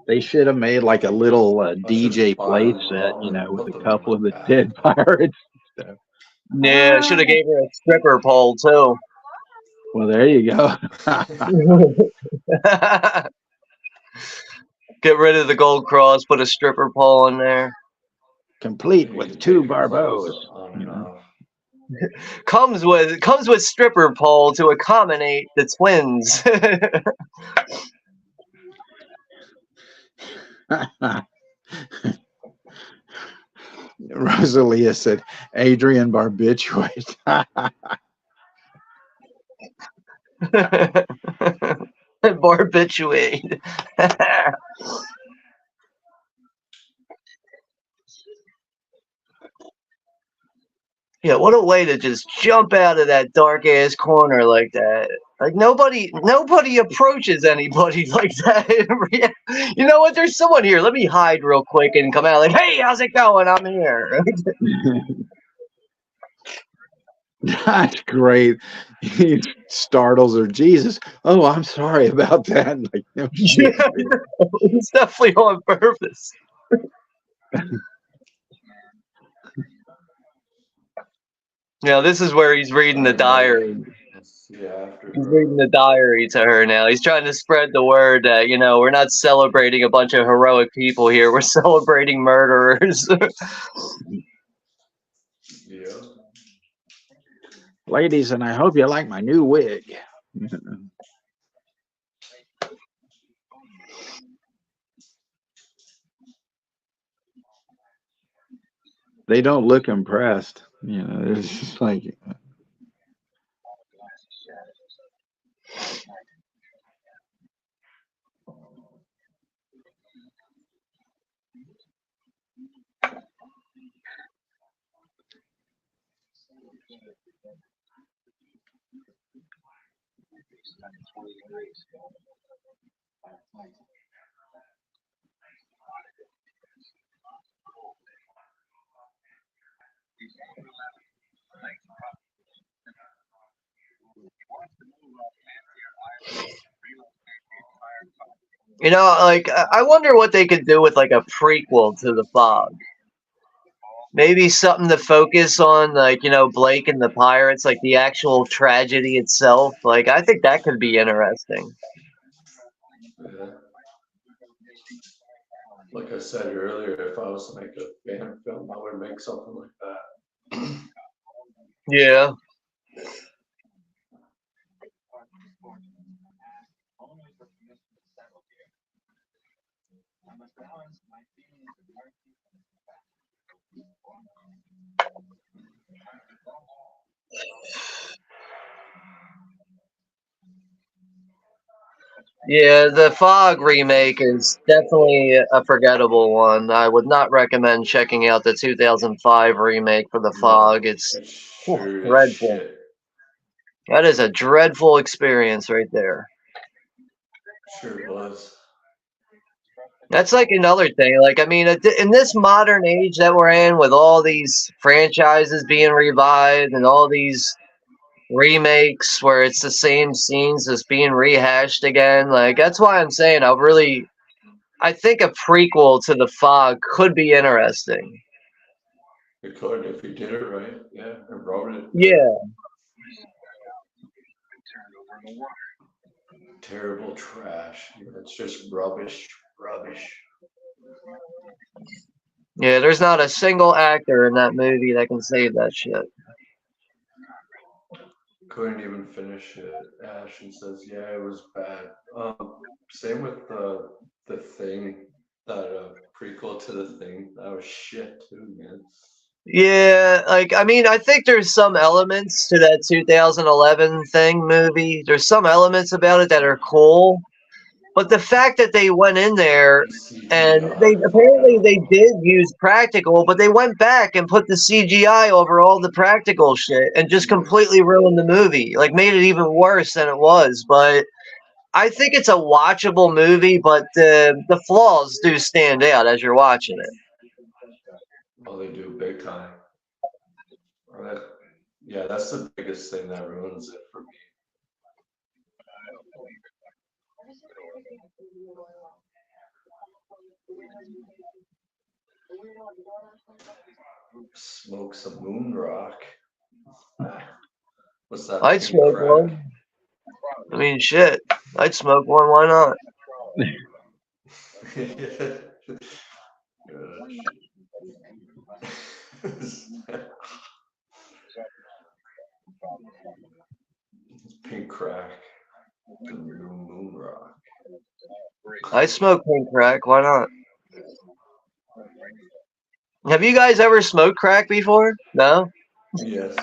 They should have made like a little DJ play set, with a couple of the dead pirates. Yeah, should have gave her a stripper pole too. Well, there you go. Get rid of the gold cross, put a stripper pole in there. Complete with 2 Barbeaus. Comes with stripper pole to accommodate the twins. Rosalia said, Adrian Barbiturates. Barbiturated. Yeah, what a way to just jump out of that dark ass corner like that. Like nobody approaches anybody like that. You know what? There's someone here. Let me hide real quick and come out like, hey, how's it going? I'm here. That's great. He startles her. Jesus. Oh, I'm sorry about that. Like, no shit. Yeah, it's definitely on purpose. Now this is where he's reading the diary. He's reading the diary to her now. He's trying to spread the word that, we're not celebrating a bunch of heroic people here. We're celebrating murderers. Yeah. Ladies, and I hope you like my new wig. They don't look impressed. It's just like... Like I wonder what they could do with like a prequel to The Fog. Maybe something to focus on, like, Blake and the pirates, like the actual tragedy itself. Like, I think that could be interesting. Yeah. Like I said earlier, if I was to make a fan film, I would make something like that. Yeah. Yeah, the Fog remake is definitely a forgettable one. I would not recommend checking out the 2005 remake for the Fog. It's dreadful. That is a dreadful experience right there. Sure was. That's like another thing. Like, I mean, in this modern age that we're in, with all these franchises being revived and all these remakes where it's the same scenes just being rehashed again, like, that's why I'm saying I think a prequel to The Fog could be interesting. It could if he did it right. Yeah, and wrote it. Yeah. Terrible trash. It's just rubbish. Yeah, there's not a single actor in that movie that can save that shit. Couldn't even finish it. Ashton says, yeah, it was bad. Same with the Thing, that prequel to The Thing. That was shit too, man. Yeah, like, I mean, I think there's some elements to that 2011 Thing movie. There's some elements about it that are cool, But the fact that they went in there and they CGI. apparently they did use practical, but they went back and put the CGI over all the practical shit and just completely ruined the movie. Like made it even worse than it was. But I think it's a watchable movie, but the flaws do stand out as you're watching it. Well, they do big time. Right. Yeah, that's the biggest thing that ruins it for me. Smoke some moon rock. What's that? I'd Pink smoke crack? one. I mean, shit. I'd smoke one. Why not? Pink crack. The new moon rock. I'd smoke pink crack. Why not? Have you guys ever smoked crack before? No? Yes.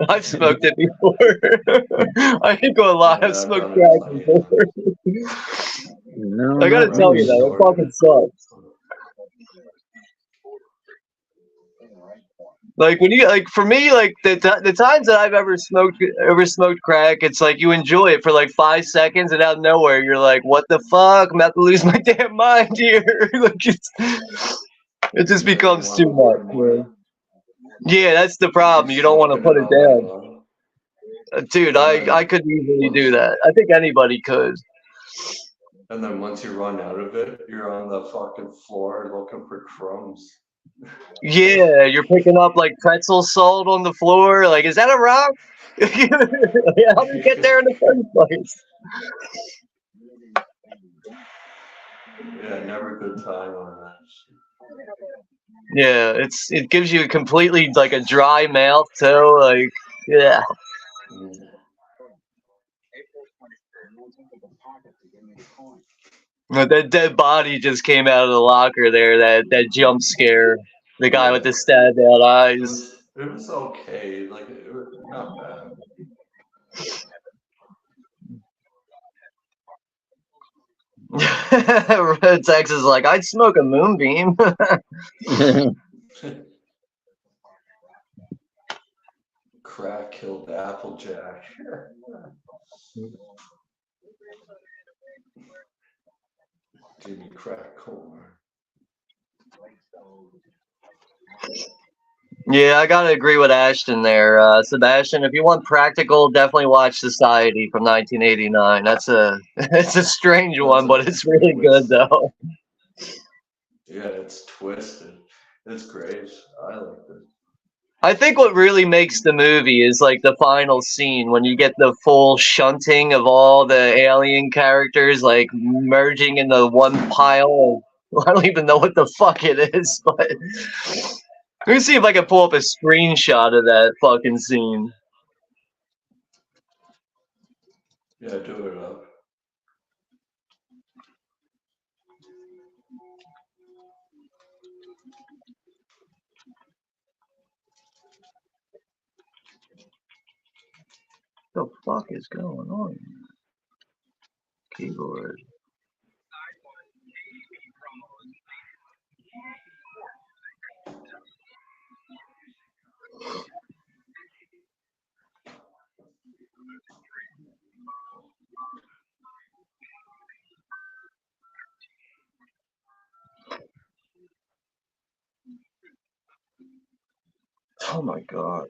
I've smoked it before. I ain't gonna lie, Yeah, I've I've smoked done it crack plenty of before. No, I gotta not tell you really. though, it fucking sucks. Like when you like for me, like the times that I've ever smoked crack, it's like you enjoy it for like 5 seconds, and out of nowhere you're like, "What the fuck? I'm about to lose my damn mind here." Like it just becomes too much, man. Yeah, that's the problem. You don't want to put it down, dude. I could easily do that. I think anybody could. And then once you run out of it, you're on the fucking floor looking for crumbs. Yeah, you're picking up like pretzel salt on the floor. Like, is that a rock? How did it get there in the first place? Yeah, never good time on that shit. Yeah, it gives you completely like a dry mouth too. Like, yeah. That dead body just came out of the locker there. That jump scare. The guy with the stabbed out eyes. It was okay. Like, it was not bad. Tex is like, I'd smoke a moonbeam. Crack killed Applejack. Jimmy Crack Corn. Yeah, I gotta agree with Ashton there, Sebastian. If you want practical, definitely watch Society from 1989. That's it's a strange one, but it's really good though. Yeah, it's twisted. It's great. I like it. I think what really makes the movie is like the final scene when you get the full shunting of all the alien characters like merging into one pile. I don't even know what the fuck it is, but let me see if I can pull up a screenshot of that fucking scene. Yeah, do it up. What the fuck is going on? Keyboard. Oh my god.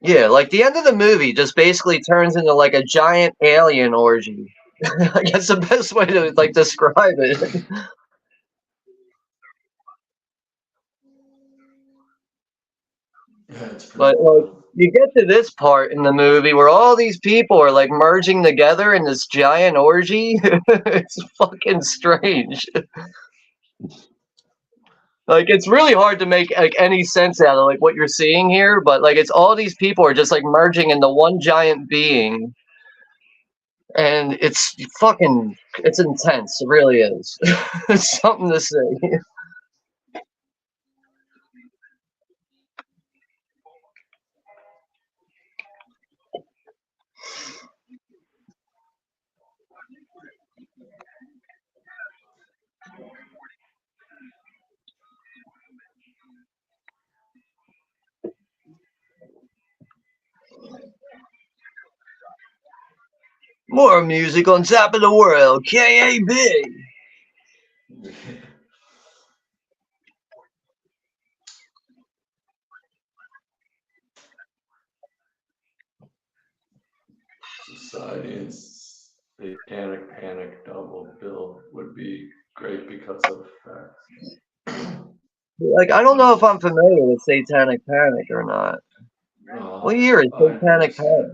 Yeah, like the end of the movie just basically turns into like a giant alien orgy. I guess the best way to like describe it. Yeah, it's pretty But like you get to this part in the movie where all these people are like merging together in this giant orgy. It's fucking strange. Like it's really hard to make like any sense out of like what you're seeing here, but like it's all these people are just like merging into one giant being. And it's fucking it's intense. It really is. It's something to say. More music on top of the world. KAB. Society and Satanic Panic double bill would be great because of facts. Like, I don't know if I'm familiar with Satanic Panic or not. What year is Satanic Panic?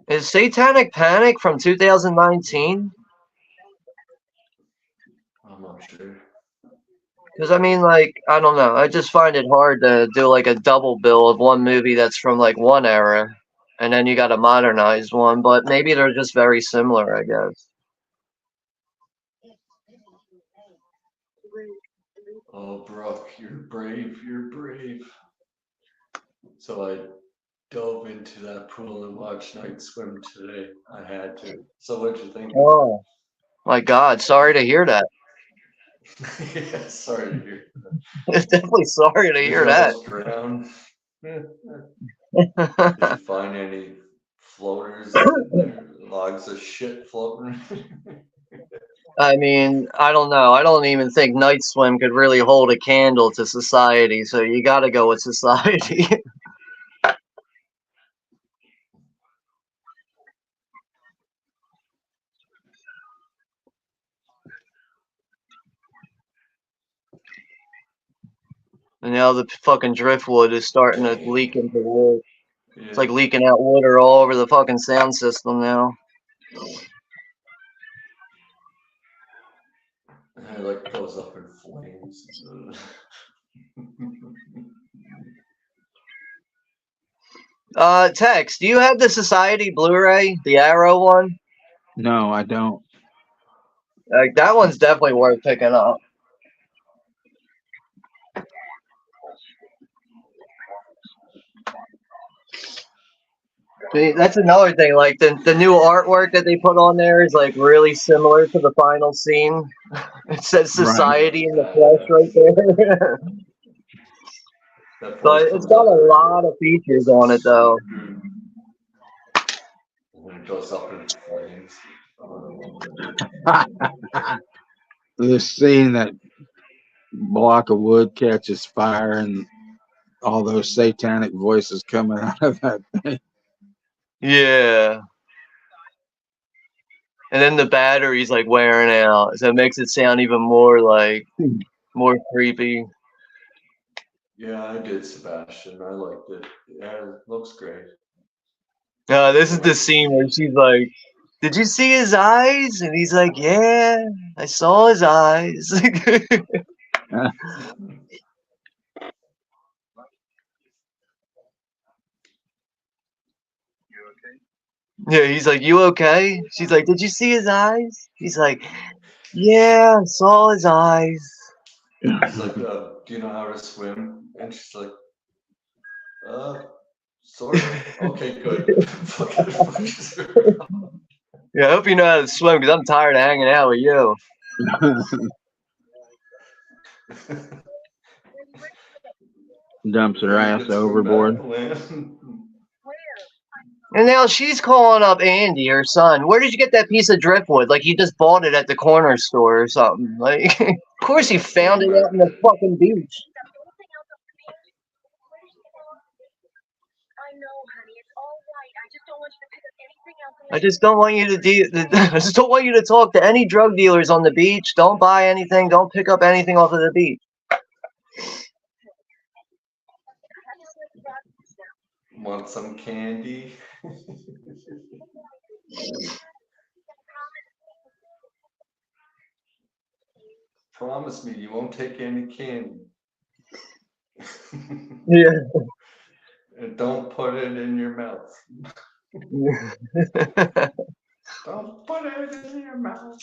Is Satanic Panic from 2019? I'm not sure. Because I mean, like, I don't know. I just find it hard to do like a double bill of one movie that's from like one era, and then you got a modernized one. But maybe they're just very similar, I guess. Oh, Brooke, you're brave. You're brave. So I dove into that pool and watched Night Swim today. I had to. So what'd you think? Oh, my God! Sorry to hear that. Yeah, sorry to hear that. Definitely sorry to Did hear you that. almost drown? Did you find any floaters in there? Logs of shit floating? I mean, I don't know. I don't even think Night Swim could really hold a candle to Society, so you got to go with Society. And now the fucking driftwood is starting to leak into wood. It's like leaking out water all over the fucking sound system now. It like goes up in flames. Tex, do you have the Society Blu-ray, the Arrow one? No, I don't. Like, that one's definitely worth picking up. See, that's another thing. Like the new artwork that they put on there is like really similar to the final scene. It says "Society" in the flesh right there. But it's got a lot of features on it, though. When it goes up in flames. The scene that block of wood catches fire and all those satanic voices coming out of that thing. Yeah. And then the battery's like wearing out, so it makes it sound even more like more creepy. Yeah, I did, Sebastian. I liked it. Yeah, it looks great. This is the scene where she's like, "Did you see his eyes?" And he's like, "Yeah, I saw his eyes." Yeah, he's like, "You okay?" She's like, "Did you see his eyes?" He's like, "Yeah, I saw his eyes." He's like, do you know how to swim? And she's like, sort of. Okay, good. Yeah, I hope you know how to swim because I'm tired of hanging out with you. Dumps her ass overboard. And now she's calling up Andy, her son. Where did you get that piece of driftwood? Like, he just bought it at the corner store or something. Like, of course he found it out in the fucking beach. I just don't want you to I just don't want you to talk to any drug dealers on the beach. Don't buy anything. Don't pick up anything off of the beach. Want some candy? Promise me you won't take any candy. Yeah. And don't put it in your mouth. Don't put it in your mouth.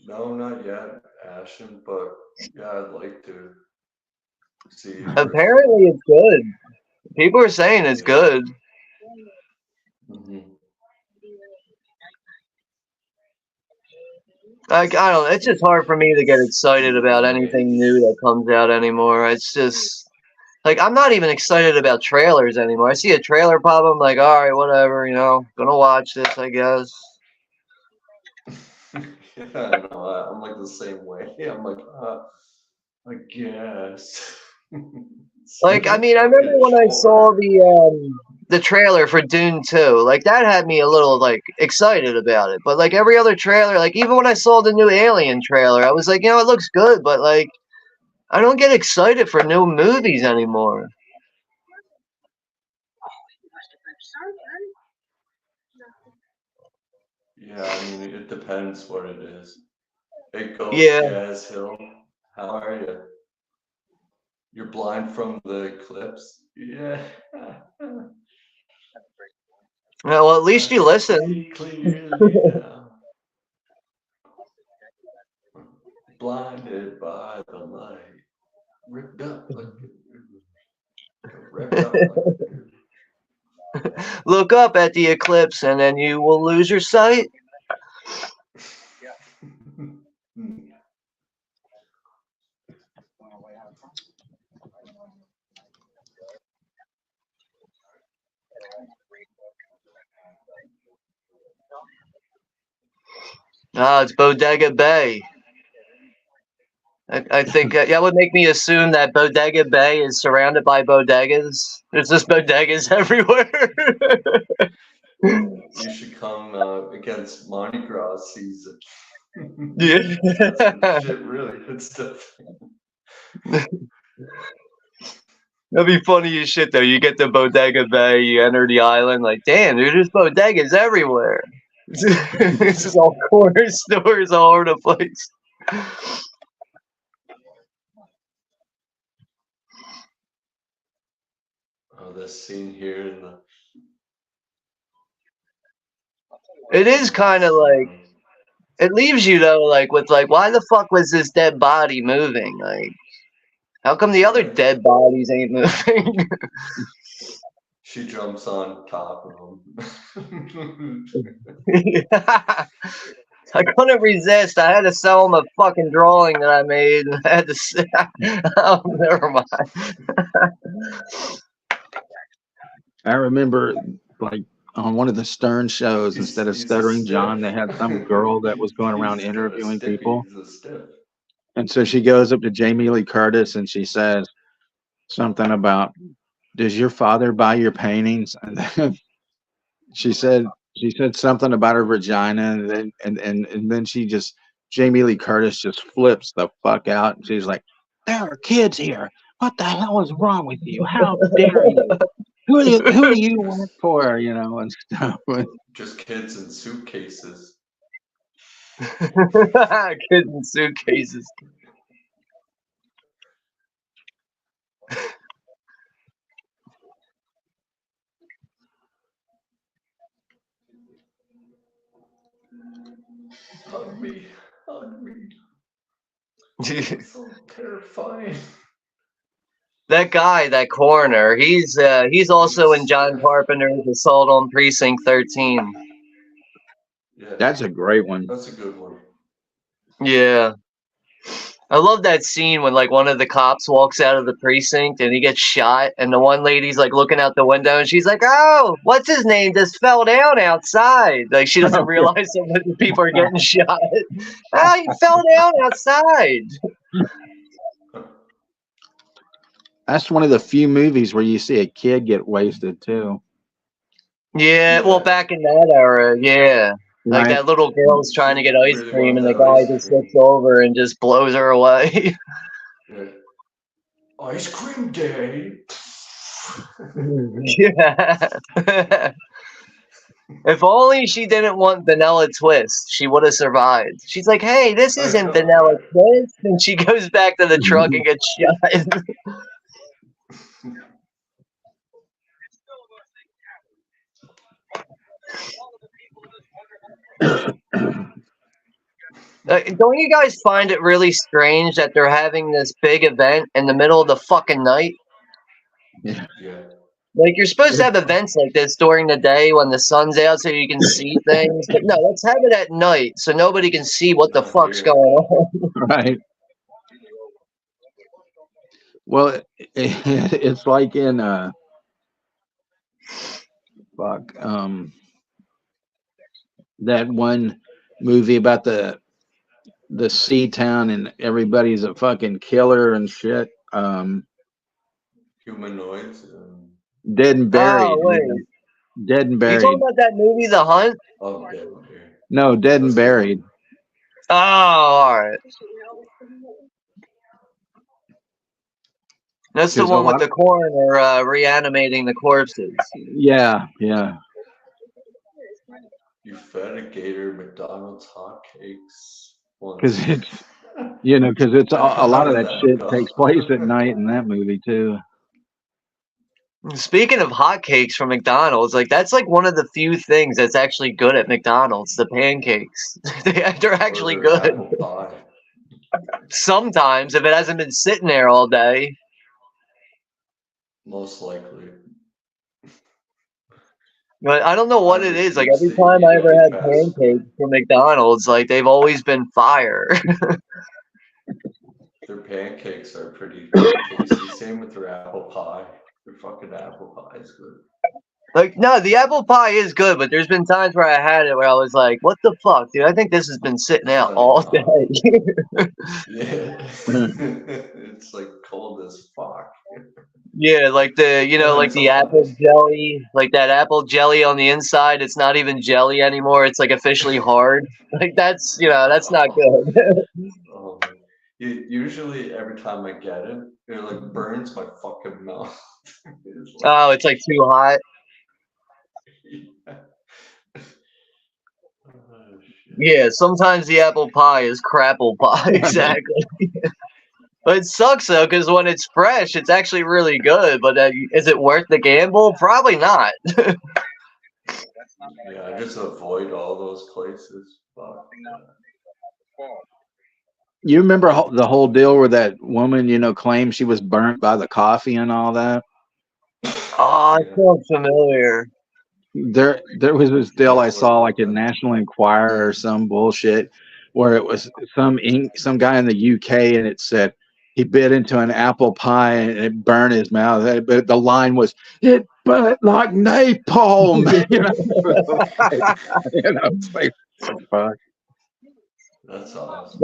No, not yet, Ashen, but yeah, I'd like to see. Apparently, it's good. People are saying it's good. Mhm. Like, I don't know. It's just hard for me to get excited about anything new that comes out anymore. It's just like I'm not even excited about trailers anymore. I see a trailer pop, I'm like, all right, whatever, gonna watch this, I guess. Yeah, I know. I'm like the same way. I'm like, I guess. Like, I mean, I remember when I saw the trailer for Dune 2, like that had me a little like excited about it. But like every other trailer, like even when I saw the new Alien trailer, I was like, it looks good, but like I don't get excited for new movies anymore. Yeah, I mean, it depends what it is. Hey, Ghost Yeah. Jazz Hill, how are you? You're blind from the eclipse? Yeah. Well, at least you listen. See clearly now. Blinded by the light. Ripped up like ripped up like Look up at the eclipse and then you will lose your sight. It's Bodega Bay. I think that would make me assume that Bodega Bay is surrounded by bodegas. There's just bodegas everywhere. You should come against Mardi Gras season. Yeah. Shit, really good stuff. That'd be funny as shit, though. You get to Bodega Bay, you enter the island, like, damn, dude, there's bodegas everywhere. This is all corner stores all over the place. Oh, this scene here in the. It is kind of like, it leaves you though, like with like, why the fuck was this dead body moving? Like, how come the other dead bodies ain't moving? She jumps on top of him. Yeah. I couldn't resist. I had to sell him a fucking drawing that I made. And I had to. Oh, never mind. I remember, like, on one of the Stern shows, instead of Stuttering John, they had some girl that was going around interviewing people. And so she goes up to Jamie Lee Curtis and she says something about, does your father buy your paintings? And then she said something about her vagina, and then Jamie Lee Curtis just flips the fuck out, and she's like, there are kids here. What the hell is wrong with you? How dare you? Who do you work for? And stuff. Just kids in suitcases. Kids in suitcases. Hug me. So terrifying. That guy, that coroner, he's also in John Carpenter's Assault on Precinct 13. Yeah, that's a great one. That's a good one. Yeah. I love that scene when like one of the cops walks out of the precinct and he gets shot and the one lady's like looking out the window and she's like, oh, what's his name just fell down outside. Like she doesn't realize that the people are getting shot. Oh, he fell down outside. That's one of the few movies where you see a kid get wasted too. Yeah, well, back in that era, yeah. Like that little girl's trying to get ice cream and the guy just looks over and just blows her away. Yeah. Ice cream day. Yeah. If only she didn't want vanilla twist, she would have survived. She's like, hey, this isn't vanilla twist. And she goes back to the truck and gets shot. Don't you guys find it really strange that they're having this big event in the middle of the fucking night? Yeah. Yeah. Like, you're supposed to have events like this during the day when the sun's out so you can see things. But no, let's have it at night so nobody can see what the fuck's Yeah. going on. Right. Well, it's like in fuck that one movie about the sea town and everybody's a fucking killer and shit. Humanoids and Dead and Buried. Oh, wait. Dead and You Buried. talking about that movie, The Hunt? dead. No, Dead and That's- Buried. Oh, alright. That's the There's a one with lot- the coroner reanimating the corpses. Yeah, yeah. You fed a gator McDonald's hotcakes. Because it's because it's a lot of that shit takes place at night in that movie too. Speaking of hotcakes from McDonald's, like that's like one of the few things that's actually good at McDonald's. The pancakes, they're actually Or their good. apple pie. Sometimes, if it hasn't been sitting there all day. Most likely. But I don't know what it is. Like every Usually time I ever eat had fast. pancakes from McDonald's, like they've always been fire. Their pancakes are pretty tasty. Same with their apple pie. Their fucking apple pie is good. Like no, the apple pie is good, but there's been times where I had it where I was like, "What the fuck, dude? I think this has been sitting out all day." Yeah. It's like cold as fuck. Yeah, like like the apple jelly, like that apple jelly on the inside. It's not even jelly anymore. It's like officially hard. Like that's that's not good. Usually every time I get it, it like burns my fucking mouth. It's like- Oh, it's like too hot. Oh, shit. Yeah, sometimes the apple pie is crapple pie. Exactly. But it sucks though, because when it's fresh, it's actually really good. But is it worth the gamble? Probably not. Yeah, I just avoid all those places. Fuck. You remember the whole deal where that woman, claimed she was burnt by the coffee and all that? Oh, it sounds familiar. There was this deal I saw like in National Enquirer or some bullshit where it was some guy in the UK and it said he bit into an apple pie and it burned his mouth. But the line was, "It burnt like napalm." It's like, fuck. That's awesome.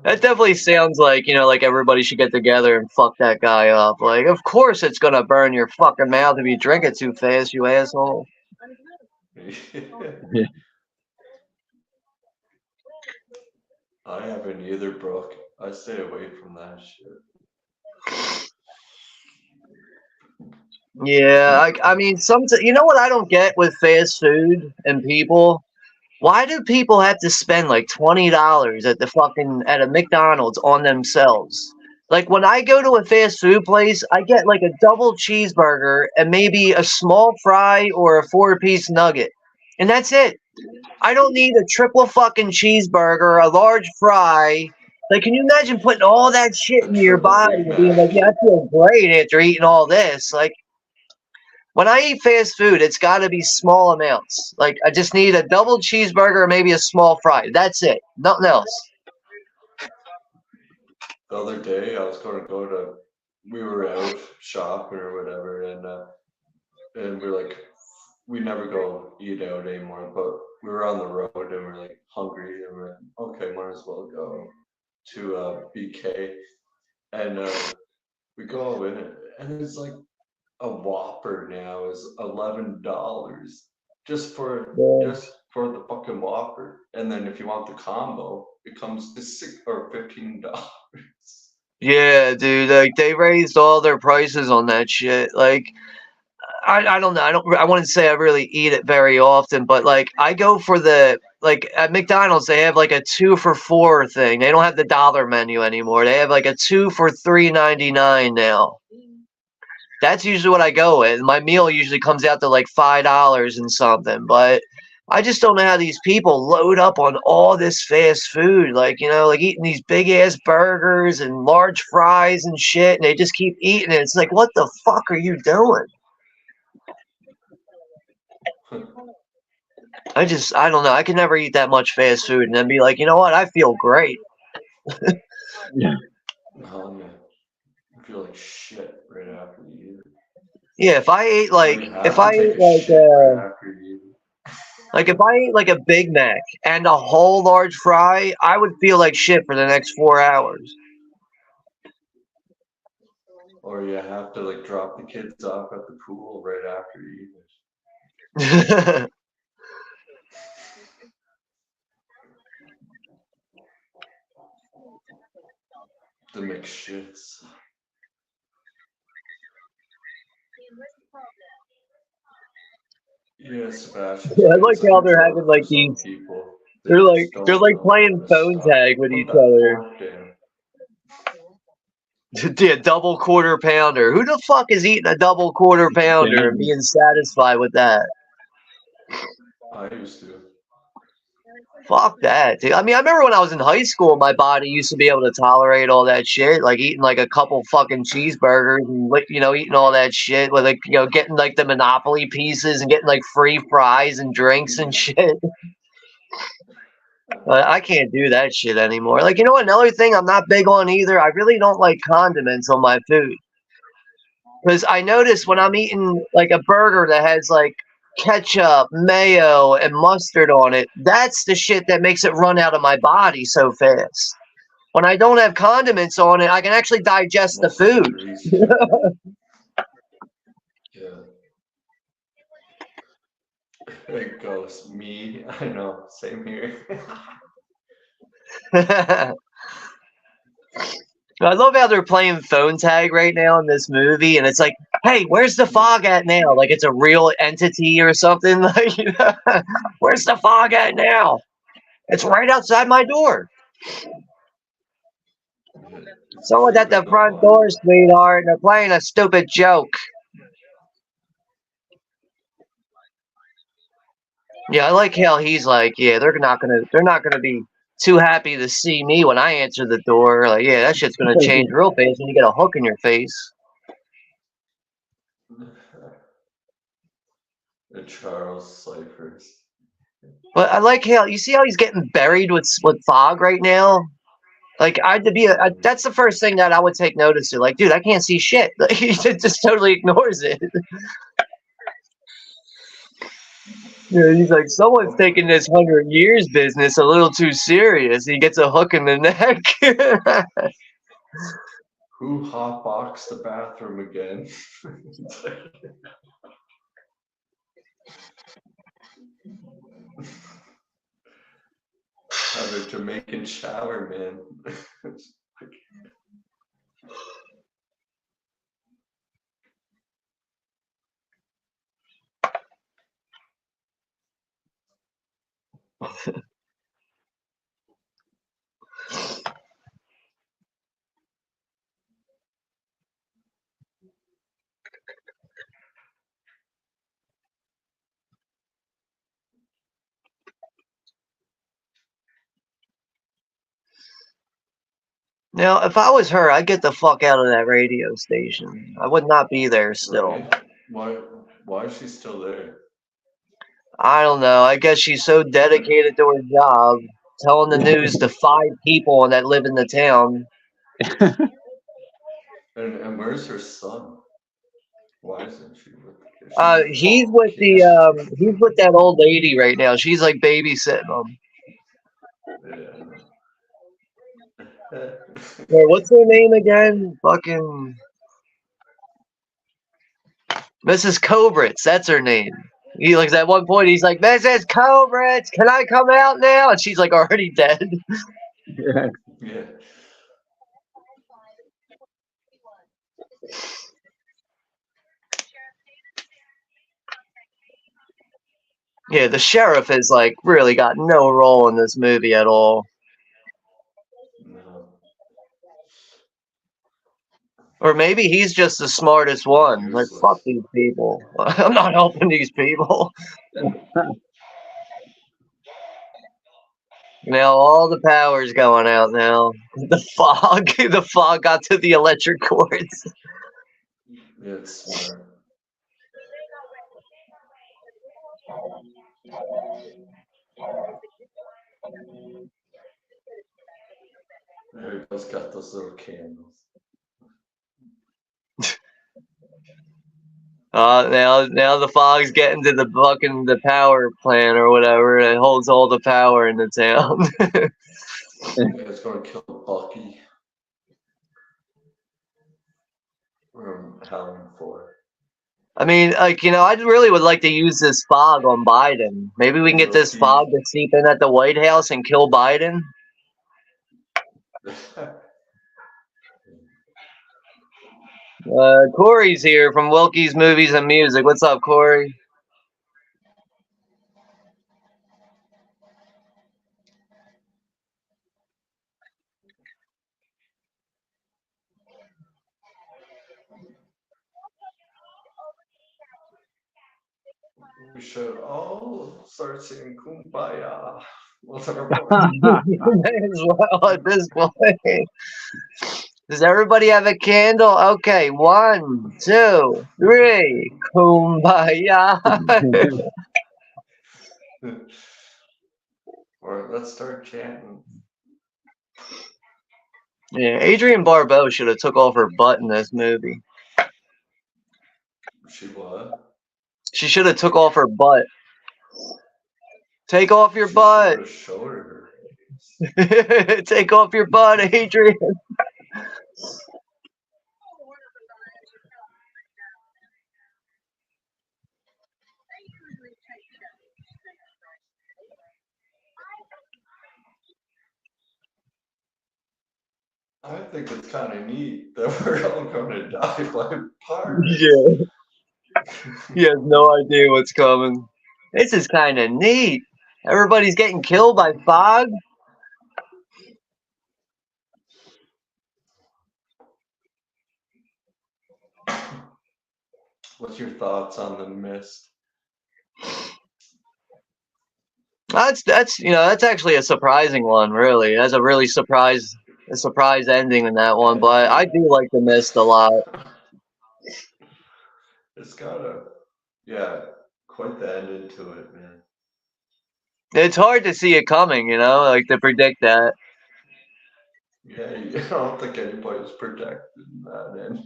That definitely sounds like, like everybody should get together and fuck that guy up. Like, of course it's gonna burn your fucking mouth if you drink it too fast, you asshole. Yeah. I haven't either, Brooke. I stay away from that shit. Yeah, I mean, you know what I don't get with fast food and people? Why do people have to spend like $20 at a McDonald's on themselves? Like when I go to a fast food place, I get like a double cheeseburger and maybe a small fry or a 4-piece nugget. And that's it. I don't need a triple fucking cheeseburger, a large fry. Like, can you imagine putting all that shit in your body and being like, yeah, I feel great after eating all this? Like, when I eat fast food, it's got to be small amounts. Like, I just need a double cheeseburger or maybe a small fry. That's it. Nothing else. The other day, I was going to we were out shopping or whatever, and we're like, we never go eat out anymore, but we were on the road and we're like hungry and we're like, okay, might as well go to BK, and we go in and it's like a Whopper now is $11 just for the fucking Whopper, and then if you want the combo, it comes to $6 or $15. Yeah, dude. Like, they raised all their prices on that shit. Like, I don't know. I wouldn't say I really eat it very often, but like I go for like at McDonald's they have like a 2 for $4 thing. They don't have the dollar menu anymore. They have like a 2 for $3.99 now. That's usually what I go with. My meal usually comes out to like $5 and something. But I just don't know how these people load up on all this fast food, like, like eating these big ass burgers and large fries and shit, and they just keep eating it. It's like, what the fuck are you doing? I don't know. I can never eat that much fast food and then be like, you know what? I feel great. Yeah. Oh man, I feel like shit right after you eat it. Yeah, if I ate like, You have if to I take ate a shit right after you eat it. like if I ate like a Big Mac and a whole large fry, I would feel like shit for the next 4 hours. Or you have to like drop the kids off at the pool right after you eat it. The mixed shits. Yeah, Sebastian. Yeah, I like it's how a they're joke having like for some these. people. They They're like just don't they're like know playing how to phone stop. tag with Put each that other. fork down. Yeah, double quarter pounder. Who the fuck is eating a double quarter pounder and being satisfied with that? I used to. Fuck that, dude. I mean, I remember when I was in high school, my body used to be able to tolerate all that shit, like eating like a couple fucking cheeseburgers and like, eating all that shit with like, getting like the Monopoly pieces and getting like free fries and drinks and shit. I can't do that shit anymore. Like, you know what? Another thing I'm not big on either. I really don't like condiments on my food. Because I notice when I'm eating like a burger that has like ketchup, mayo, and mustard on it, that's the shit that makes it run out of my body so fast. When I don't have condiments on it, I can actually digest the food. Yeah. It goes me. I know. Same here. I love how they're playing phone tag right now in this movie, and it's like, hey, where's the fog at now? Like it's a real entity or something. Like, where's the fog at now? It's right outside my door. Someone's at the front door, sweetheart, and they're playing a stupid joke. Yeah, I like how he's like, yeah, they're not gonna be too happy to see me when I answer the door. Like, yeah, that shit's gonna change real fast when you get a hook in your face. The Charles Cyphers. But I like how you see how he's getting buried with fog right now. Like that's the first thing that I would take notice to. Like, dude, I can't see shit. Like, he just totally ignores it. Yeah, he's like, someone's taking this 100 years business a little too serious. He gets a hook in the neck. Who hotboxed the bathroom again? Have a Jamaican shower, man. Now, if I was her, I'd get the fuck out of that radio station. I would not be there still. Right? Why is she still there? I don't know. I guess she's so dedicated to her job, telling the news to 5 people that live in the town. And where's her son? Why isn't she with the kid? He's with that old lady right now. She's like babysitting him. Yeah. Wait, what's her name again? Fucking Mrs. Cobritz. That's her name. He like at one point he's like, Mrs. Cobritz, can I come out now? And she's like already dead. Yeah. Yeah. Yeah, the sheriff has like really got no role in this movie at all. No. Or maybe he's just the smartest one. Like, Useless. fuck these people. I'm not helping these people. Now all the power's going out now. The fog, the fog got to the electric cords. Yeah, it's smart. There he goes, got those little candles. Now the fog's getting to the power plant or whatever that holds all the power in the town. Yeah, it's gonna kill Bucky. From Halloween 4. I mean, like, I really would like to use this fog on Biden. Maybe we can get this fog to seep in at the White House and kill Biden. Corey's here from Wilkie's Movies and Music. What's up, Corey? We should all start singing Kumbaya. May as well at this point. Does everybody have a candle? Okay, 1, 2, 3. Kumbaya. Or let's start chanting. Yeah, Adrienne Barbeau should have took off her butt in this movie. She what? She should have took off her butt. Take off your butt. Show her. Take off your butt, Adrienne. I think it's kind of neat that we're all going to die by pirates. Yeah. He has no idea what's coming. This is kind of neat. Everybody's getting killed by fog. What's your thoughts on The Mist? That's actually a surprising one, really. That's a really surprise ending in that one, but I do like The Mist a lot. It's got quite the ending to it, man. It's hard to see it coming, like to predict that. Yeah, I don't think anybody's protected in that end.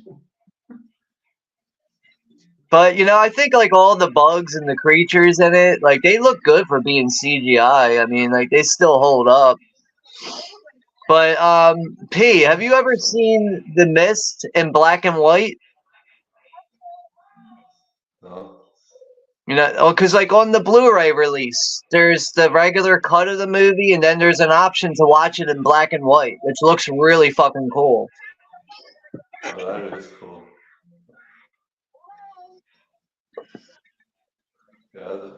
But I think like all the bugs and the creatures in it, like they look good for being CGI. I mean, like they still hold up. But P, have you ever seen The Mist in black and white? No. Because like on the Blu-ray release, there's the regular cut of the movie, and then there's an option to watch it in black and white, which looks really fucking cool. Oh, that is cool. Yeah.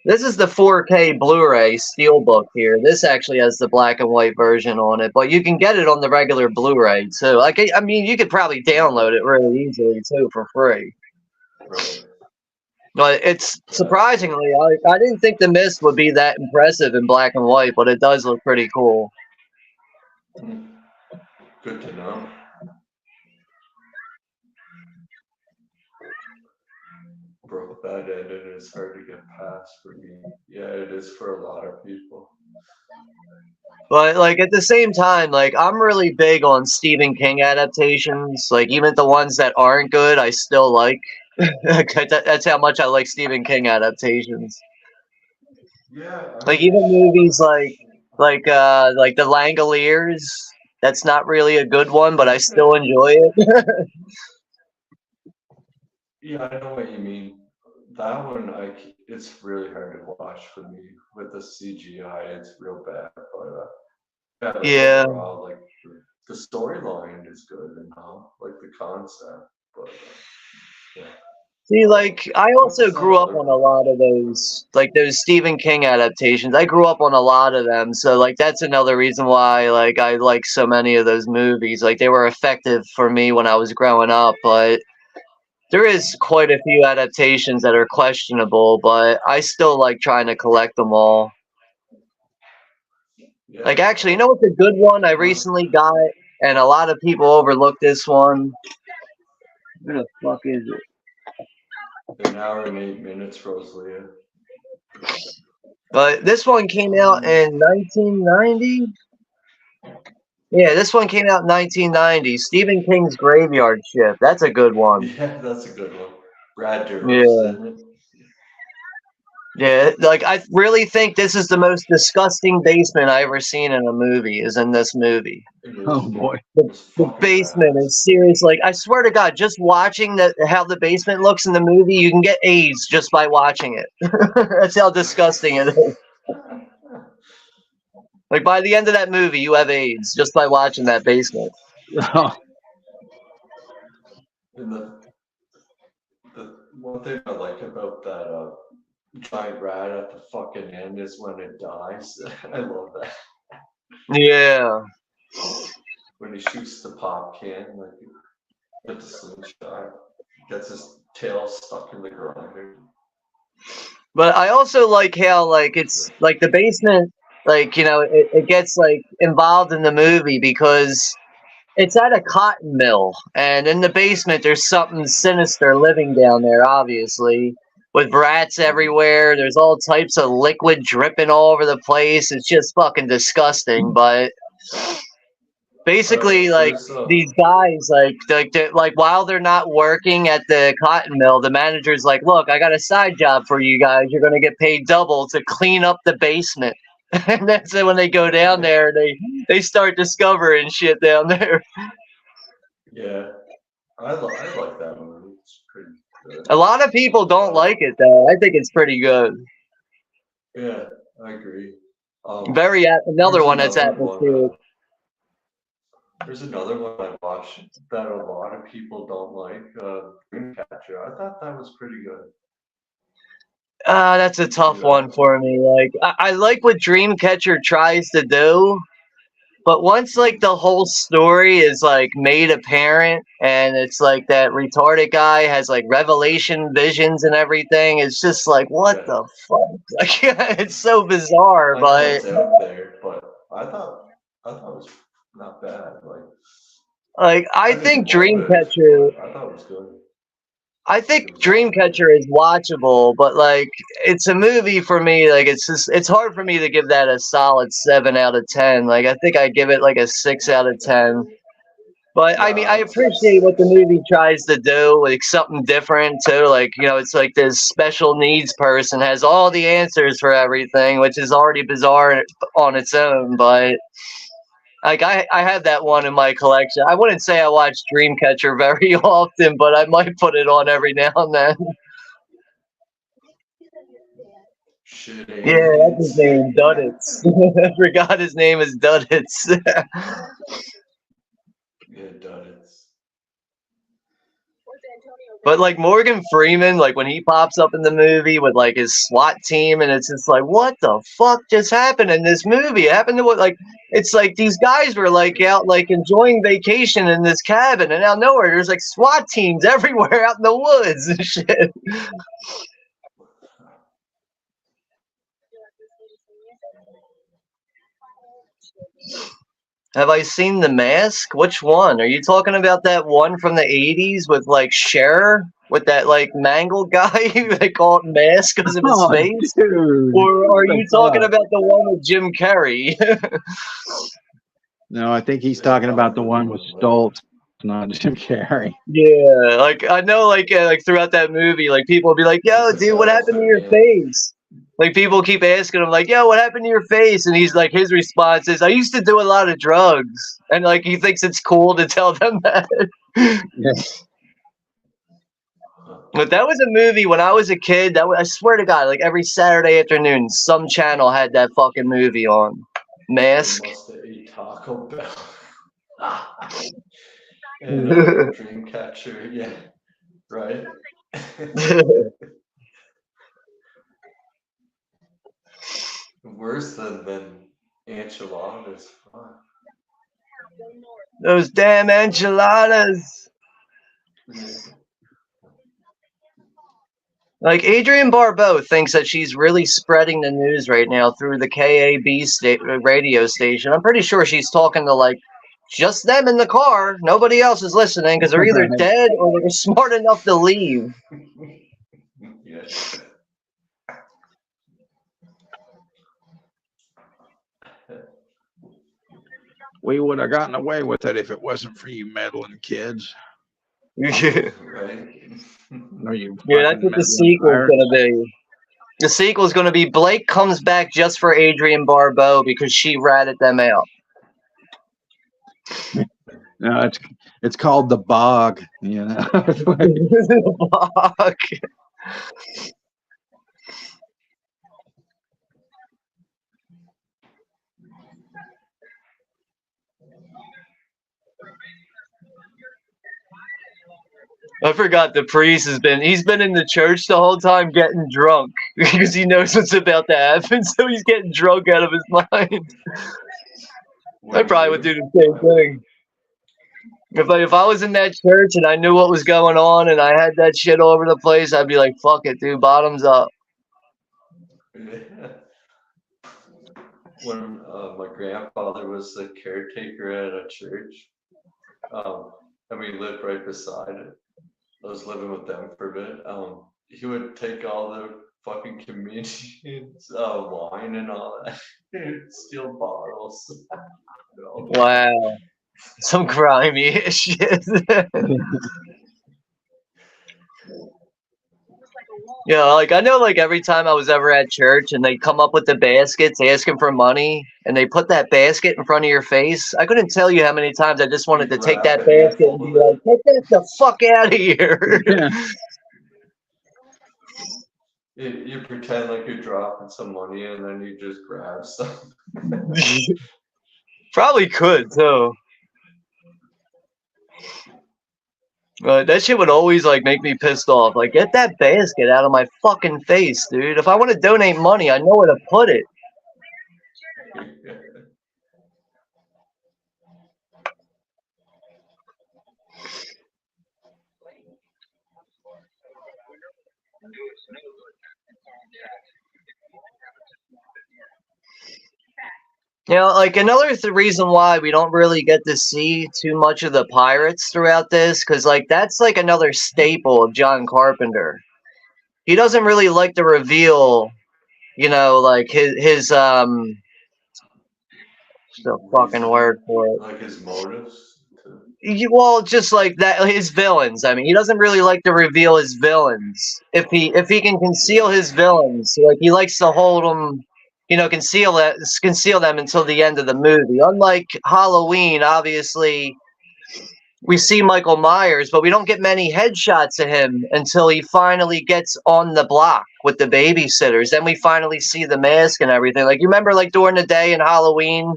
This is the 4K Blu-ray Steelbook here. This actually has the black and white version on it, but you can get it on the regular Blu-ray too. Like, I mean, you could probably download it really easily too for free. Right. But it's surprisingly, I didn't think The Mist would be that impressive in black and white, but it does look pretty cool. Good to know. Bro, that ending is hard to get past for me. Yeah, it is for a lot of people. But like at the same time, like I'm really big on Stephen King adaptations. Like even the ones that aren't good, I still like. That's how much I like Stephen King adaptations. Yeah. Like even movies like The Langoliers. That's not really a good one, but I still enjoy it. Yeah, I know what you mean. That one, it's really hard to watch for me with the CGI. It's real bad, but Yeah. overall, like the storyline is good and like the concept, but yeah. See, like I also grew up on a lot of those Stephen King adaptations. I grew up on a lot of them, so like that's another reason why like I like so many of those movies. Like they were effective for me when I was growing up, but There is quite a few adaptations that are questionable, but I still like trying to collect them all. Yeah. Like, actually, you know what's a good one I recently got, and a lot of people overlook this one? Where the fuck is it? An hour and 8 minutes, Rosalia. But this one came out in 1990. Yeah, this one came out in 1990. Stephen King's Graveyard Shift. That's a good one. Yeah, that's a good one. Brad Dourif's Yeah. in it. Yeah, like I really think this is the most disgusting basement I ever seen in a movie. Is in this movie. It is. Oh boy. It's The fucking basement bad. is serious. Like I swear to God, just watching how the basement looks in the movie, you can get AIDS just by watching it. That's how disgusting it is. Like by the end of that movie, you have AIDS just by watching that basement. And the one thing I like about that giant rat at the fucking end is when it dies. I love that. Yeah. When he shoots the pop can, like with the slingshot, gets his tail stuck in the grinder. But I also like how like it's like the basement, like it gets like involved in the movie because it's at a cotton mill, and in the basement there's something sinister living down there, obviously, with rats everywhere. There's all types of liquid dripping all over the place. It's just fucking disgusting. But basically, like these guys, like while they're not working at the cotton mill, the manager's like, "Look, I got a side job for you guys. You're gonna get paid double to clean up the basement." And that's when they go down there, they start discovering shit down there. Yeah, I like that movie. It's pretty good. A lot of people don't like it though. I think it's pretty good. Yeah, I agree. Another Here's one that's another one, atmospheric. There's another one I watched that a lot of people don't like, Dreamcatcher. I thought that was pretty good. That's a tough one for me. Like I like what Dreamcatcher tries to do, but once like the whole story is like made apparent and it's like that retarded guy has like revelation visions and everything, it's just like what the fuck? Like it's so bizarre, I know but it's out there, but I thought it was not bad. like I think Dreamcatcher I thought it was good. I think Dreamcatcher is watchable, but like it's a movie for me. Like it's hard for me to give that a solid 7 out of 10. Like I think I give it like a 6 out of 10. But I mean, I appreciate what the movie tries to do, like something different too. Like it's like this special needs person has all the answers for everything, which is already bizarre on its own. But like I have that one in my collection. I wouldn't say I watch Dreamcatcher very often, but I might put it on every now and then. Shit, Yeah, that's his name, Duddits. I forgot his name is Duddits. Yeah, Duddits. But like Morgan Freeman, like when he pops up in the movie with like his SWAT team, and it's just like, what the fuck just happened in this movie? It happened to what? Like it's like these guys were like out like enjoying vacation in this cabin, and out of nowhere there's like SWAT teams everywhere out in the woods and shit. Have I seen The Mask? Which one? Are you talking about that one from the 80s with like Cher? With that like mangled guy they call it Mask because of his face? Dude, Or are you talking about the one with Jim Carrey? No, I think he's talking about the one with Stoltz, not Jim Carrey. Yeah, like I know like throughout that movie, like people will be like, yo, dude, what happened to your face? Like people keep asking him, like, "Yo, what happened to your face?" And he's like, his response is, "I used to do a lot of drugs," and like he thinks it's cool to tell them that. Yes. But that was a movie when I was a kid. I swear to God, like every Saturday afternoon, some channel had that fucking movie on. Mask. Must have ate Taco Bell. And Dreamcatcher, yeah, right. Worse than enchiladas. Fuck. Those damn enchiladas. Like Adrienne Barbeau thinks that she's really spreading the news right now through the KAB radio station. I'm pretty sure she's talking to like just them in the car. Nobody else is listening because they're either dead or they're smart enough to leave. Yeah. We would have gotten away with it if it wasn't for you meddling kids. Yeah, Right. No, you. that's fucking what the meddling sequel's pirates. gonna be. The sequel's gonna be Blake comes back just for Adrienne Barbeau because she ratted them out. No, it's called the Bog. You know. Fuck. I forgot the priest he's been in the church the whole time getting drunk because he knows what's about to happen, so he's getting drunk out of his mind. I probably would do the same thing. If I was in that church and I knew what was going on and I had that shit all over the place, I'd be like, fuck it, dude, bottoms up. Yeah. When my grandfather was the caretaker at a church, and we lived right beside it. I was living with them for a bit. He would take all the fucking communions, wine and all that, and steal bottles. Wow. Some grimy shit. Yeah, like I know like every time I was ever at church and they come up with the baskets asking for money and they put that basket in front of your face, I couldn't tell you how many times I just wanted to take that basket and be like, take that the fuck out of here. Yeah. You pretend like you're dropping some money and then you just grab some. Probably could too. That shit would always like make me pissed off. Like, get that basket out of my fucking face, dude. If I want to donate money, I know where to put it. You know, like another reason why we don't really get to see too much of the pirates throughout this, because like that's like another staple of John Carpenter. He doesn't really like to reveal, you know, like his the fucking word for it. Like his motives. Well, just like that, his villains. I mean, he doesn't really like to reveal his villains. If he can conceal his villains, like he likes to hold them. You know, conceal them until the end of the movie. Unlike Halloween, obviously, we see Michael Myers, but we don't get many headshots of him until he finally gets on the block with the babysitters. Then we finally see the mask and everything. Like, you remember, like, during the day in Halloween,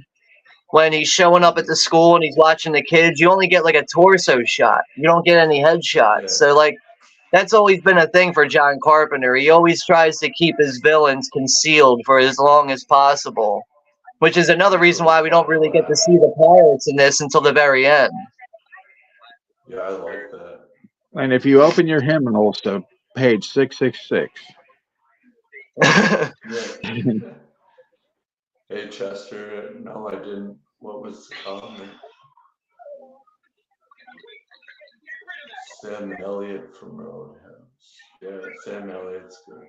when he's showing up at the school and he's watching the kids, you only get, like, a torso shot. You don't get any headshots. Yeah. So, like, that's always been a thing for John Carpenter. He always tries to keep his villains concealed for as long as possible, which is another reason why we don't really get to see the pirates in this until the very end. Yeah, I like that. And if you open your hymnals to page 666. Yeah. Hey, Chester, no, I didn't. What was the comment? Sam Elliott from Roadhouse. Yeah, Sam Elliott's good.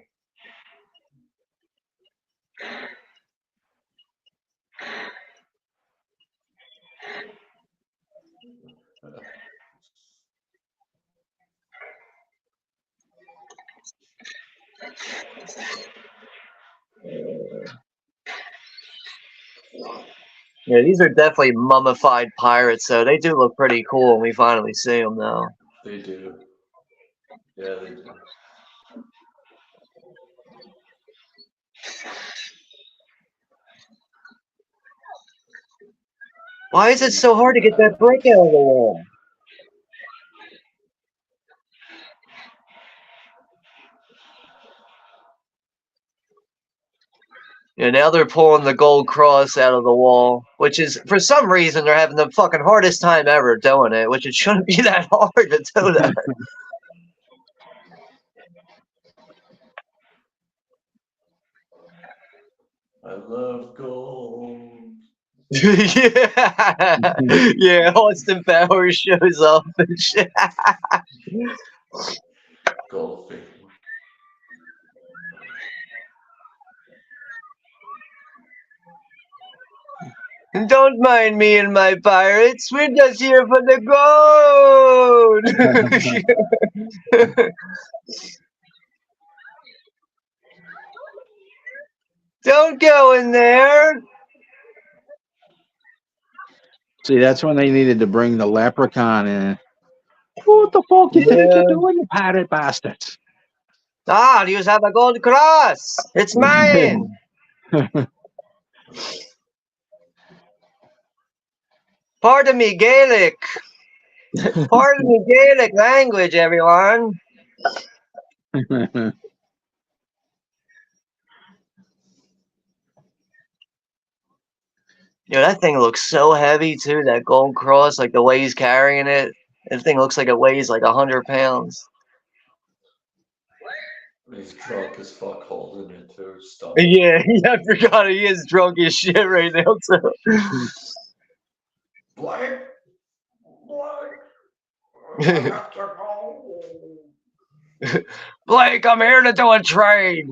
Yeah, these are definitely mummified pirates, so they do look pretty cool when we finally see them, though. They do. Yeah, they do. Why is it so hard to get that brick out of the wall? Yeah, now they're pulling the gold cross out of the wall, which is, for some reason, they're having the fucking hardest time ever doing it, which it shouldn't be that hard to do that. love gold. Yeah, yeah. Austin Powers shows up and shit. Goldfinger. Don't mind me and my pirates. We're just here for the gold. Don't go in there. See, that's when they needed to bring the leprechaun in. What the fuck you think Yeah. you're doing, you pirate bastards? Ah, you have a gold cross. It's mine. Pardon me, Gaelic. Pardon me, Gaelic language, everyone. Yo, that thing looks so heavy too. That gold cross, like the way he's carrying it. That thing looks like it weighs like 100 pounds. He's drunk as fuck holding it too. Stop. Yeah, I forgot he is drunk as shit right now too. Blake. I have to go. Blake, I'm here to do a trade.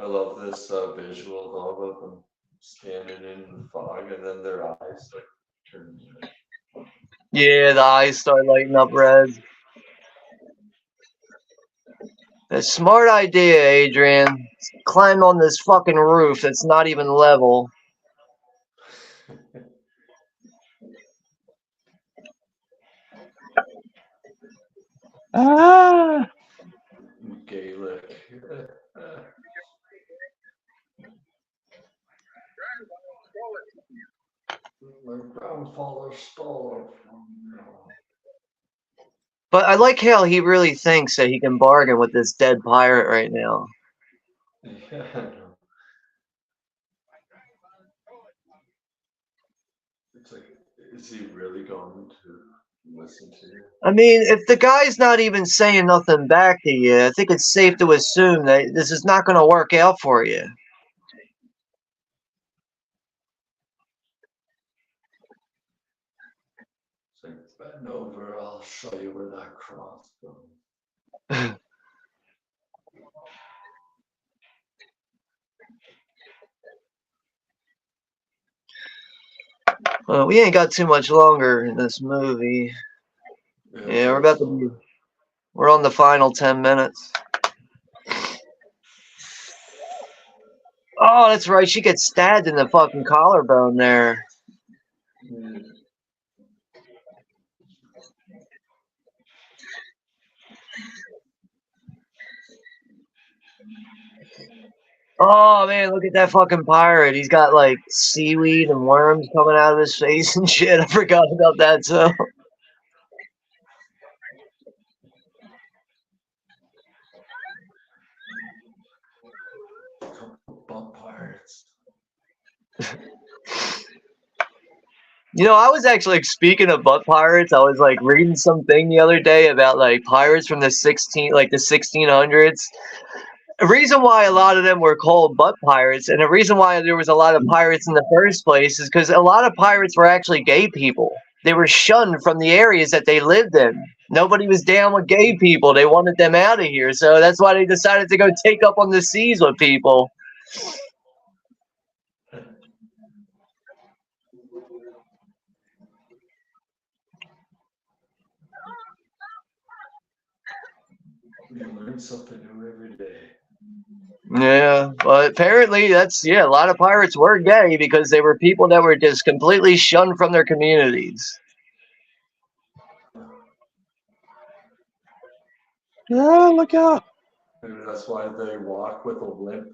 I love this visual though of them standing in the fog and then their eyes like turn red. Yeah, the eyes start lighting up red. A smart idea, Adrian. Climb on this fucking roof that's not even level. Ah! Gaelic. My grandfather stole it from me. But I like how he really thinks that he can bargain with this dead pirate right now. Yeah, I know. It's like, is he really going to listen to you? I mean, if the guy's not even saying nothing back to you, I think it's safe to assume that this is not going to work out for you. It's like, bend over, I'll show you where that cross goes. Well, we ain't got too much longer in this movie. Yeah, we're on the final 10 minutes. Oh, that's right. She gets stabbed in the fucking collarbone there. Oh man, look at that fucking pirate. He's got like seaweed and worms coming out of his face and shit. I forgot about that too. Butt pirates. You know, I was actually, speaking of butt pirates, I was like reading something the other day about like pirates from the 1600s. The reason why a lot of them were called butt pirates, and the reason why there was a lot of pirates in the first place, is because a lot of pirates were actually gay people. They were shunned from the areas that they lived in. Nobody was down with gay people. They wanted them out of here. So that's why they decided to go take up on the seas with people. You learn something new every day. Yeah, but apparently a lot of pirates were gay because they were people that were just completely shunned from their communities. Yeah, look out. Maybe that's why they walk with a limp.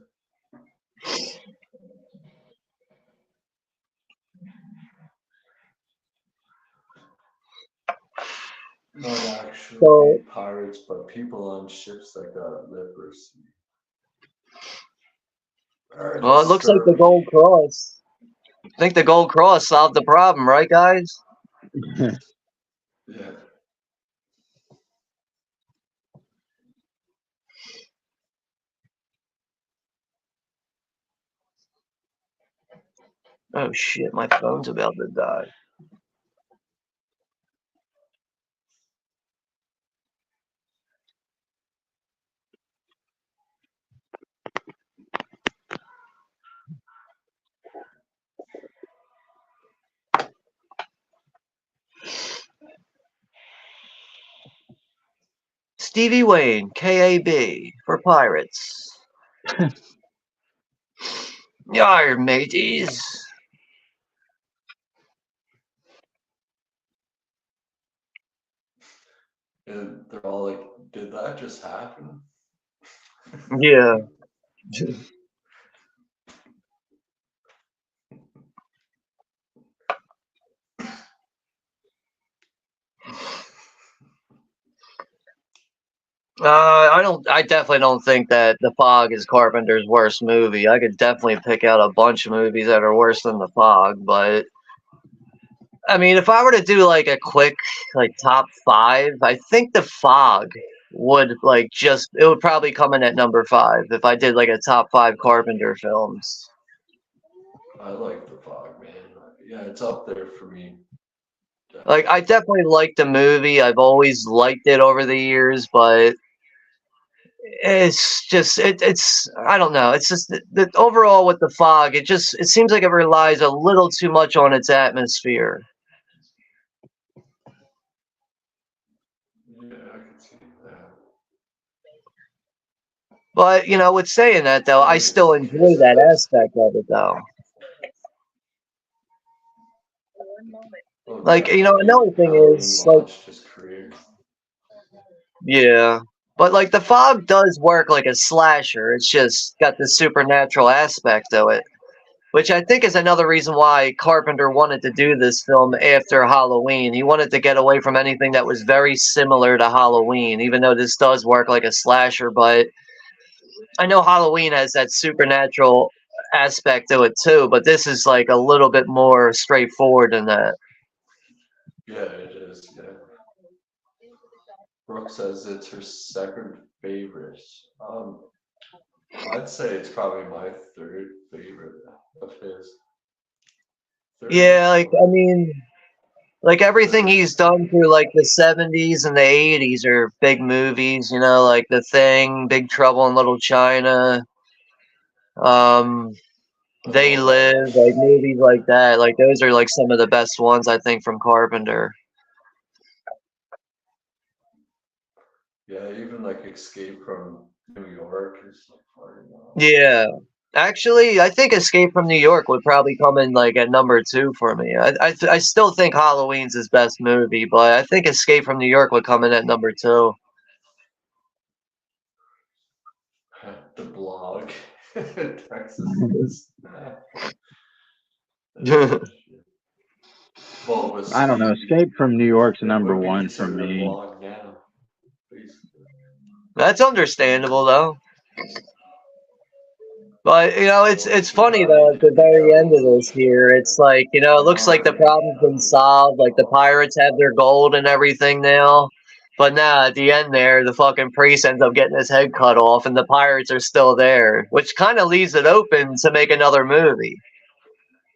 Not actually pirates, but people on ships that got leprosy. Well, it looks like the Gold Cross. I think the Gold Cross solved the problem, right, guys? Yeah. Oh shit, my phone's about to die. Stevie Wayne, KAB, for Pirates. Yar, mateys. And they're all like, did that just happen? Yeah. I definitely don't think that The Fog is Carpenter's worst movie. I could definitely pick out a bunch of movies that are worse than The Fog, but I mean, if I were to do like a quick like top 5, I think The Fog would like just it would probably come in at number 5 if I did like a top 5 Carpenter films. I like The Fog, man. Yeah, it's up there for me. Like I definitely like the movie. I've always liked it over the years, but it's just it's I don't know. It's just the overall with The Fog, it seems like it relies a little too much on its atmosphere. Yeah, I can see that. But you know, with saying that though, I still enjoy that aspect of it though. Oh, Like, you know, another thing Halloween is like launched his career. yeah. But like The Fog does work like a slasher. It's just got the supernatural aspect to it. Which I think is another reason why Carpenter wanted to do this film after Halloween. He wanted to get away from anything that was very similar to Halloween, even though this does work like a slasher. But I know Halloween has that supernatural aspect to it too, but this is like a little bit more straightforward than that. Yeah, it is. Yeah. Brooke says it's her second favorite. I'd say it's probably my third favorite of his. Yeah, like I mean, like everything he's done through like the 70s and the 80s are big movies, you know, like The Thing, Big Trouble in Little China, They Live, like movies like that. Like those are like some of the best ones I think from Carpenter. Yeah, even like Escape from New York is like hard enough. Yeah. Actually, I think Escape from New York would probably come in like at number 2 for me. I still think Halloween's his best movie, but I think Escape from New York would come in at number 2. The Blog. Texas. Well, it was I don't know. Escape from New York's number would be 1 for considered a me. blog now, basically. That's understandable though. But you know, it's funny though. At the very end of this here, it's like you know, it looks like the problem's been solved. Like the pirates have their gold and everything now. But now at the end there, the fucking priest ends up getting his head cut off, and the pirates are still there, which kind of leaves it open to make another movie.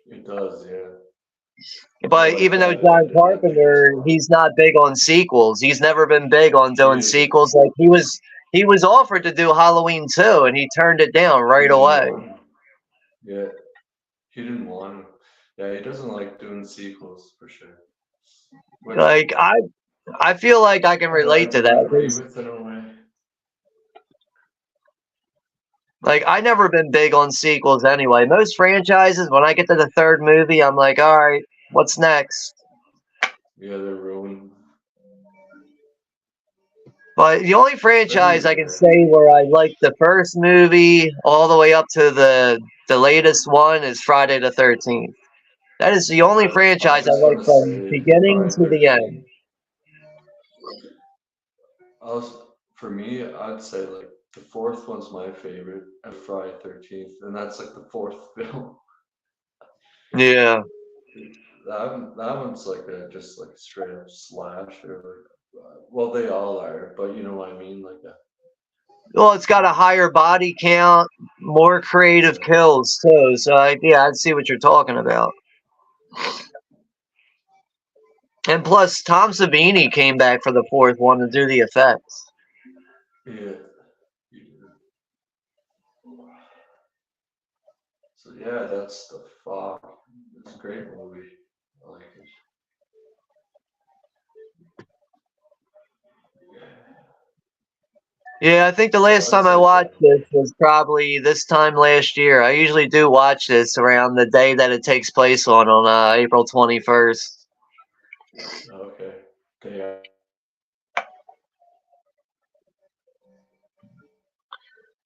It does, yeah. But even though John Carpenter, he's not big on sequels. He's never been big on doing sequels. Like he was offered to do Halloween 2, and he turned it down right away. Yeah, he didn't want to. Yeah, he doesn't like doing sequels for sure. Like I feel like I can relate to that. Agree with it in a way. Like I never been big on sequels anyway. Most franchises, when I get to the 3rd movie, I'm like, all right, what's next? Yeah, they're ruined. But the only franchise I can say where I like the first movie all the way up to the latest one is Friday the 13th. That is the only franchise I like from beginning to the end. For me, I'd say like the 4th one's my favorite, Friday 13th, and that's like the 4th film. Yeah. That one's like just like a straight up slasher. Well, they all are, but you know what I mean, like that. Well, it's got a higher body count, more creative kills too. So yeah, I'd see what you're talking about. And plus, Tom Savini came back for the fourth one to do the effects. Yeah. So yeah, that's The Fog. It's a great movie. I like it. Yeah, I think the last time I watched this was probably this time last year. I usually do watch this around the day that it takes place on April 21st. Okay. Yeah.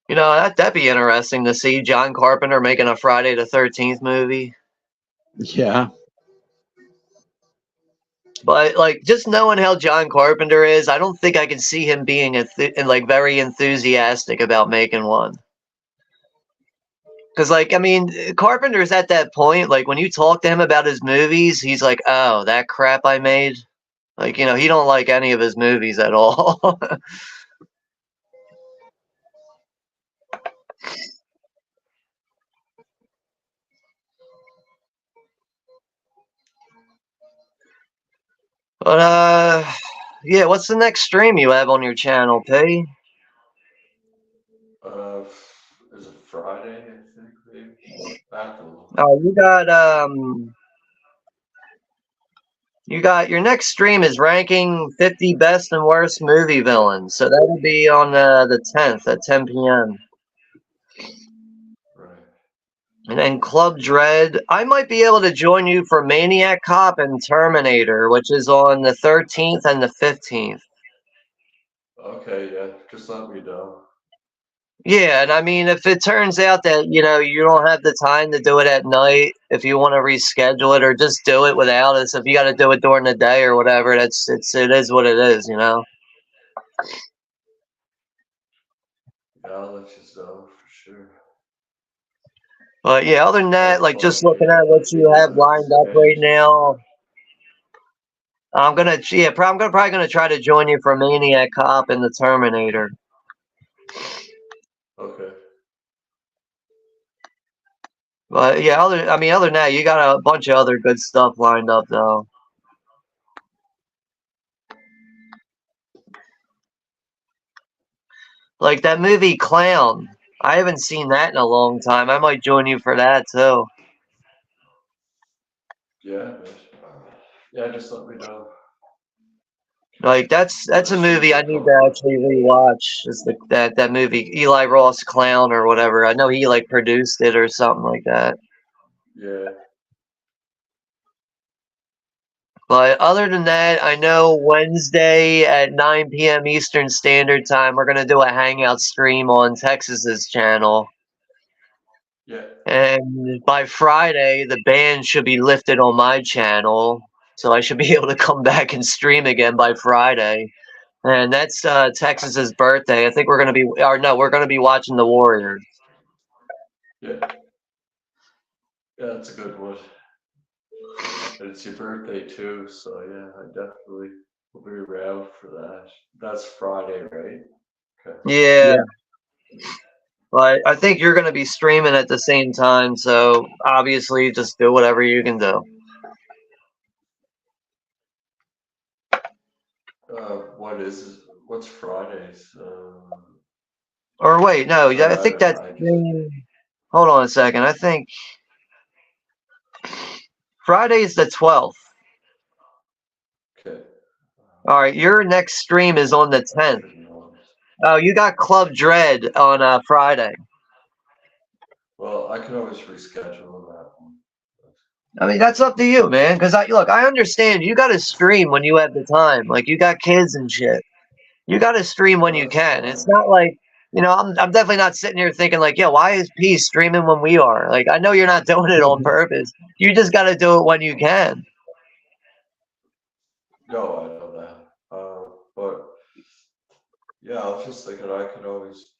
You know, that'd be interesting to see John Carpenter making a Friday the 13th movie. Yeah. But like, just knowing how John Carpenter is, I don't think I can see him being like very enthusiastic about making one. Because like, I mean, Carpenter's at that point. Like when you talk to him about his movies, he's like, "Oh, that crap I made." Like, you know, he don't like any of his movies at all. But yeah, what's the next stream you have on your channel, P? Is it Friday? I think maybe. Oh, you got your next stream is ranking 50 best and worst movie villains. So that'll be on the 10th at 10 p.m. Right. And then Club Dread. I might be able to join you for Maniac Cop and Terminator, which is on the 13th and the 15th. Okay, yeah. Just let me know. Yeah, and I mean, if it turns out that, you know, you don't have the time to do it at night, if you want to reschedule it or just do it without us, if you got to do it during the day or whatever, it is what it is, you know? Yeah, I'll let you know for sure. But yeah, other than that, like just looking at what you have lined up right now, I'm probably gonna try to join you for Maniac Cop and the Terminator. Okay. But yeah, other than that, you got a bunch of other good stuff lined up though. Like that movie Clown. I haven't seen that in a long time. I might join you for that too. Yeah. Yeah, just let me know. Like that's a movie I need to actually rewatch. Is that movie Eli Ross Clown or whatever? I know he like produced it or something like that. Yeah. But other than that, I know Wednesday at 9 p.m. Eastern Standard Time, we're gonna do a hangout stream on Texas's channel. Yeah. And by Friday, the ban should be lifted on my channel, so I should be able to come back and stream again by Friday. And that's Texas's birthday. I think we're gonna be, or no, we're gonna be watching the Warriors. Yeah. Yeah, that's a good one. And it's your birthday too, so yeah, I definitely will be around for that. That's Friday, right? Okay. Yeah. But I think you're gonna be streaming at the same time, so obviously just do whatever you can do. What's Fridays? Or wait, no, I think that's hold on a second. I think Friday's the 12th. Okay. All right, your next stream is on the 10th. Oh, you got Club Dread on Friday. Well, I can always reschedule that one. I mean, that's up to you, man. Because I understand you got to stream when you have the time. Like you got kids and shit. You got to stream when you can. It's not like, you know, I'm definitely not sitting here thinking like, yeah, why is P streaming when we are? Like, I know you're not doing it on purpose. You just got to do it when you can. No, I know that. But yeah, I was just thinking I could always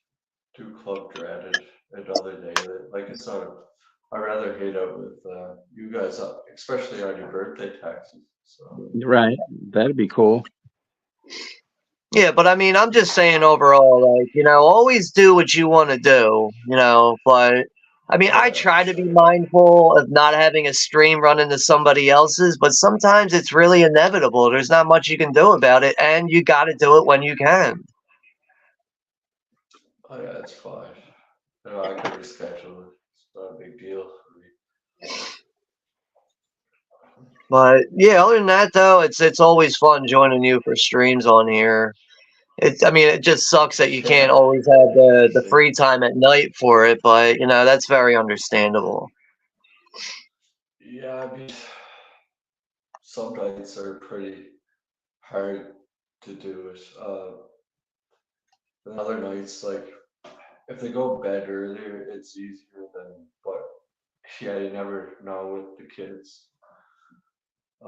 do Club Dread another day. Like it's not. I'd rather hang out with you guys, especially on your birthday taxes. So. Right. That'd be cool. Yeah, but I mean, I'm just saying overall, like, always do what you want to do, but I mean, I Yeah, try to be sure. mindful of not having a stream run into somebody else's, but sometimes it's really inevitable. There's not much you can do about it, and you got to do it when you can. Oh yeah, it's fine. I can reschedule it. It's not a big deal for me. But yeah, other than that, though, it's always fun joining you for streams on here. I mean, it just sucks that you can't Yeah. always have the Same. free time at night for it, but that's very understandable. Yeah, I mean, some nights are pretty hard to do it. And other nights, like if they go to bed earlier, it's easier than. But yeah, you never know with the kids.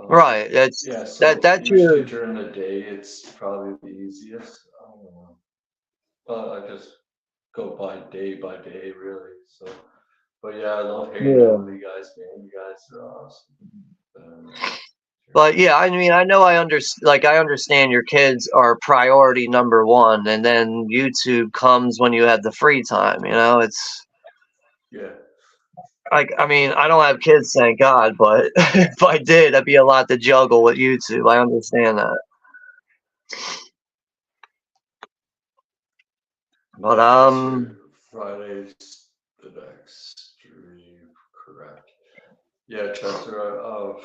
Right. That's Yeah, that so that's usually your during the day, it's probably the easiest. I don't know. I just go by day, really. So, but yeah, I love hanging yeah. out with you guys, man. You guys are awesome. Um, But yeah, I mean, I know I understand your kids are priority number one, and then YouTube comes when you have the free time. It's yeah, like, I mean, I don't have kids, thank God, but if I did, that'd be a lot to juggle with YouTube. I understand that. But Chester, Friday's the next stream, correct? Yeah, Chester.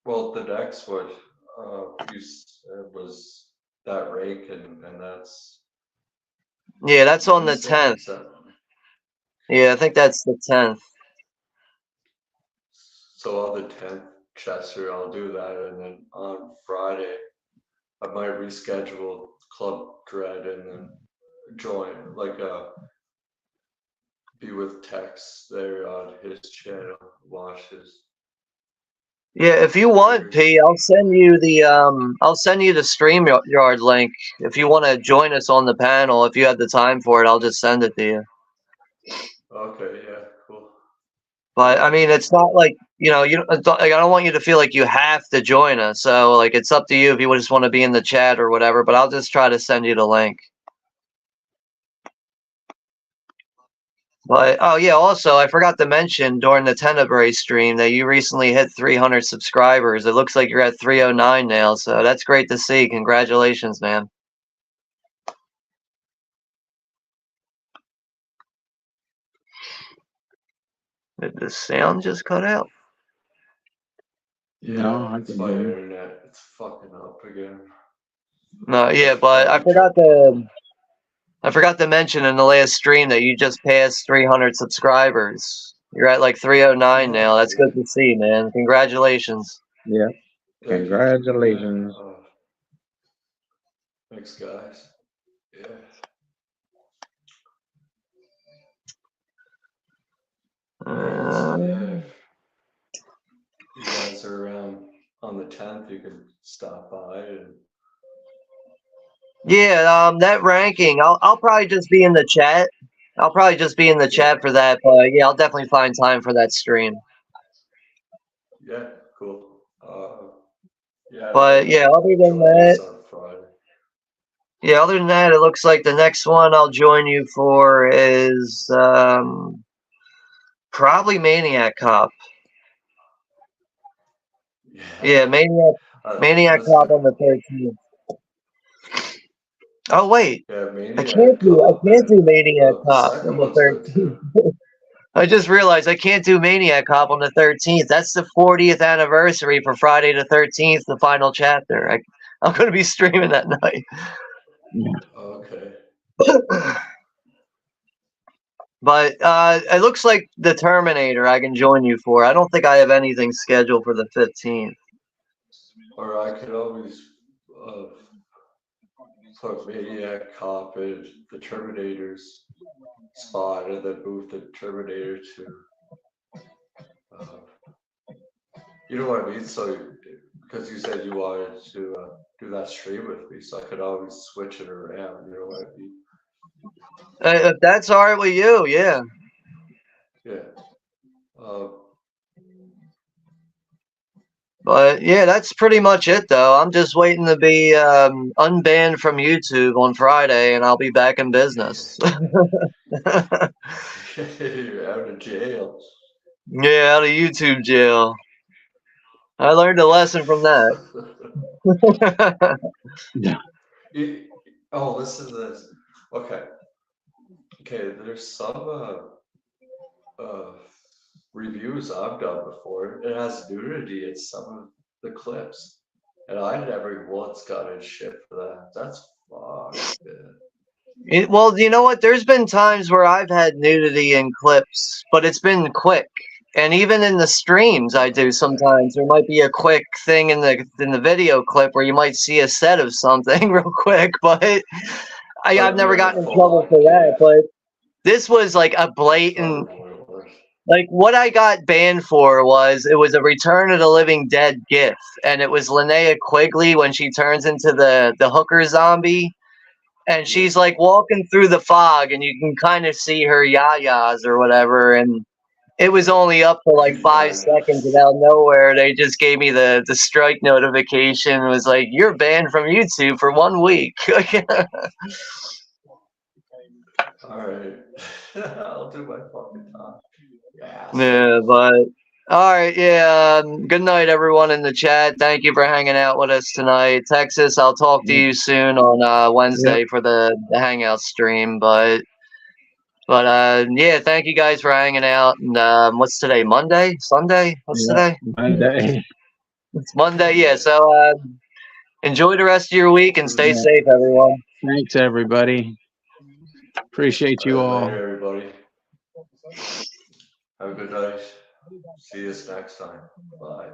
Well, the next one you said was that rake, and that's yeah, that's on the Wednesday. 10th. Is that Yeah, I think that's the 10th. so? On the 10th, Chester, I'll do that, and then on Friday, I might reschedule Club Dread and then join, like, be with Tex there on his channel, watch his Yeah, if you want, streamers. P, I'll send you the StreamYard link. If you want to join us on the panel, if you have the time for it, I'll just send it to you. Okay, yeah, cool. But I mean, it's not like I don't want you to feel like you have to join us. So like, it's up to you if you just want to be in the chat or whatever. But I'll just try to send you the link. But oh yeah, also I forgot to mention during the Tenebrae stream that you recently hit 300 subscribers. It looks like you're at 309 now, so that's great to see. Congratulations, man. Did the sound just cut out? No, Yeah, I it's can my hear you. internet. It's fucking up again. No, yeah, Just but probably jumping. I forgot to mention in the last stream that you just passed 300 subscribers. You're at like 309 now. Oh, That's good to see, man. Congratulations. Yeah. thank you. Yeah. Congratulations. Thanks, guys. Yeah. So yeah, if you guys are around on the 10th, you can stop by and. Yeah, that ranking, I'll probably just be in the chat. I'll probably just be in the Yeah. chat for that, but yeah, I'll definitely find time for that stream. Yeah, cool. Yeah, But yeah, other than join that, us on Friday. yeah, other than that, it looks like the next one I'll join you for is probably Maniac Cop. Yeah, Maniac This Cop on the 13th. Oh wait, yeah, I Maniac can't Cop, do Maniac the Cop second on the one's good 13th. too. I just realized I can't do Maniac Cop on the 13th. That's the 40th anniversary for Friday the 13th, the final chapter. I'm going to be streaming that night. Okay. But it looks like the Terminator I can join you for. I don't think I have anything scheduled for the 15th. Or I could always put Maniac Cop in the Terminator's spot and then move the Terminator to. You know what I mean? So, because you said you wanted to do that stream with me, so I could always switch it around. You know what I mean? If that's all right with you, yeah. Yeah. But yeah, that's pretty much it though. I'm just waiting to be unbanned from YouTube on Friday, and I'll be back in business. You're out of jail. Yeah, out of YouTube jail. I learned a lesson from that. Yeah. Oh, listen to this. Okay. Okay, there's some reviews I've done before. It has nudity in some of the clips. And I never once got in shit for that. That's fucked, man. Well, you know what? There's been times where I've had nudity in clips, but it's been quick. And even in the streams, I do sometimes. There might be a quick thing in the video clip where you might see a set of something real quick, but I've never gotten in trouble for that. But this was like a blatant. Like what I got banned for was it was a Return of the Living Dead gif, and it was Linnea Quigley when she turns into the hooker zombie, and she's like walking through the fog, and you can kind of see her yayas or whatever, and it was only up for like 5 seconds, and out of nowhere they just gave me the strike notification. It was like, you're banned from YouTube for 1 week. All right. I'll do my fucking time. Yeah, but all right, yeah. Good night, everyone in the chat. Thank you for hanging out with us tonight, Texas. I'll talk to you soon on Wednesday for the hangout stream. But yeah, thank you guys for hanging out. And what's today? Monday? Sunday? What's today? Monday. It's Monday. Yeah. So enjoy the rest of your week and stay safe, everyone. Thanks, everybody. Appreciate you all. Later, everybody. Have a good night. See you next time. Bye.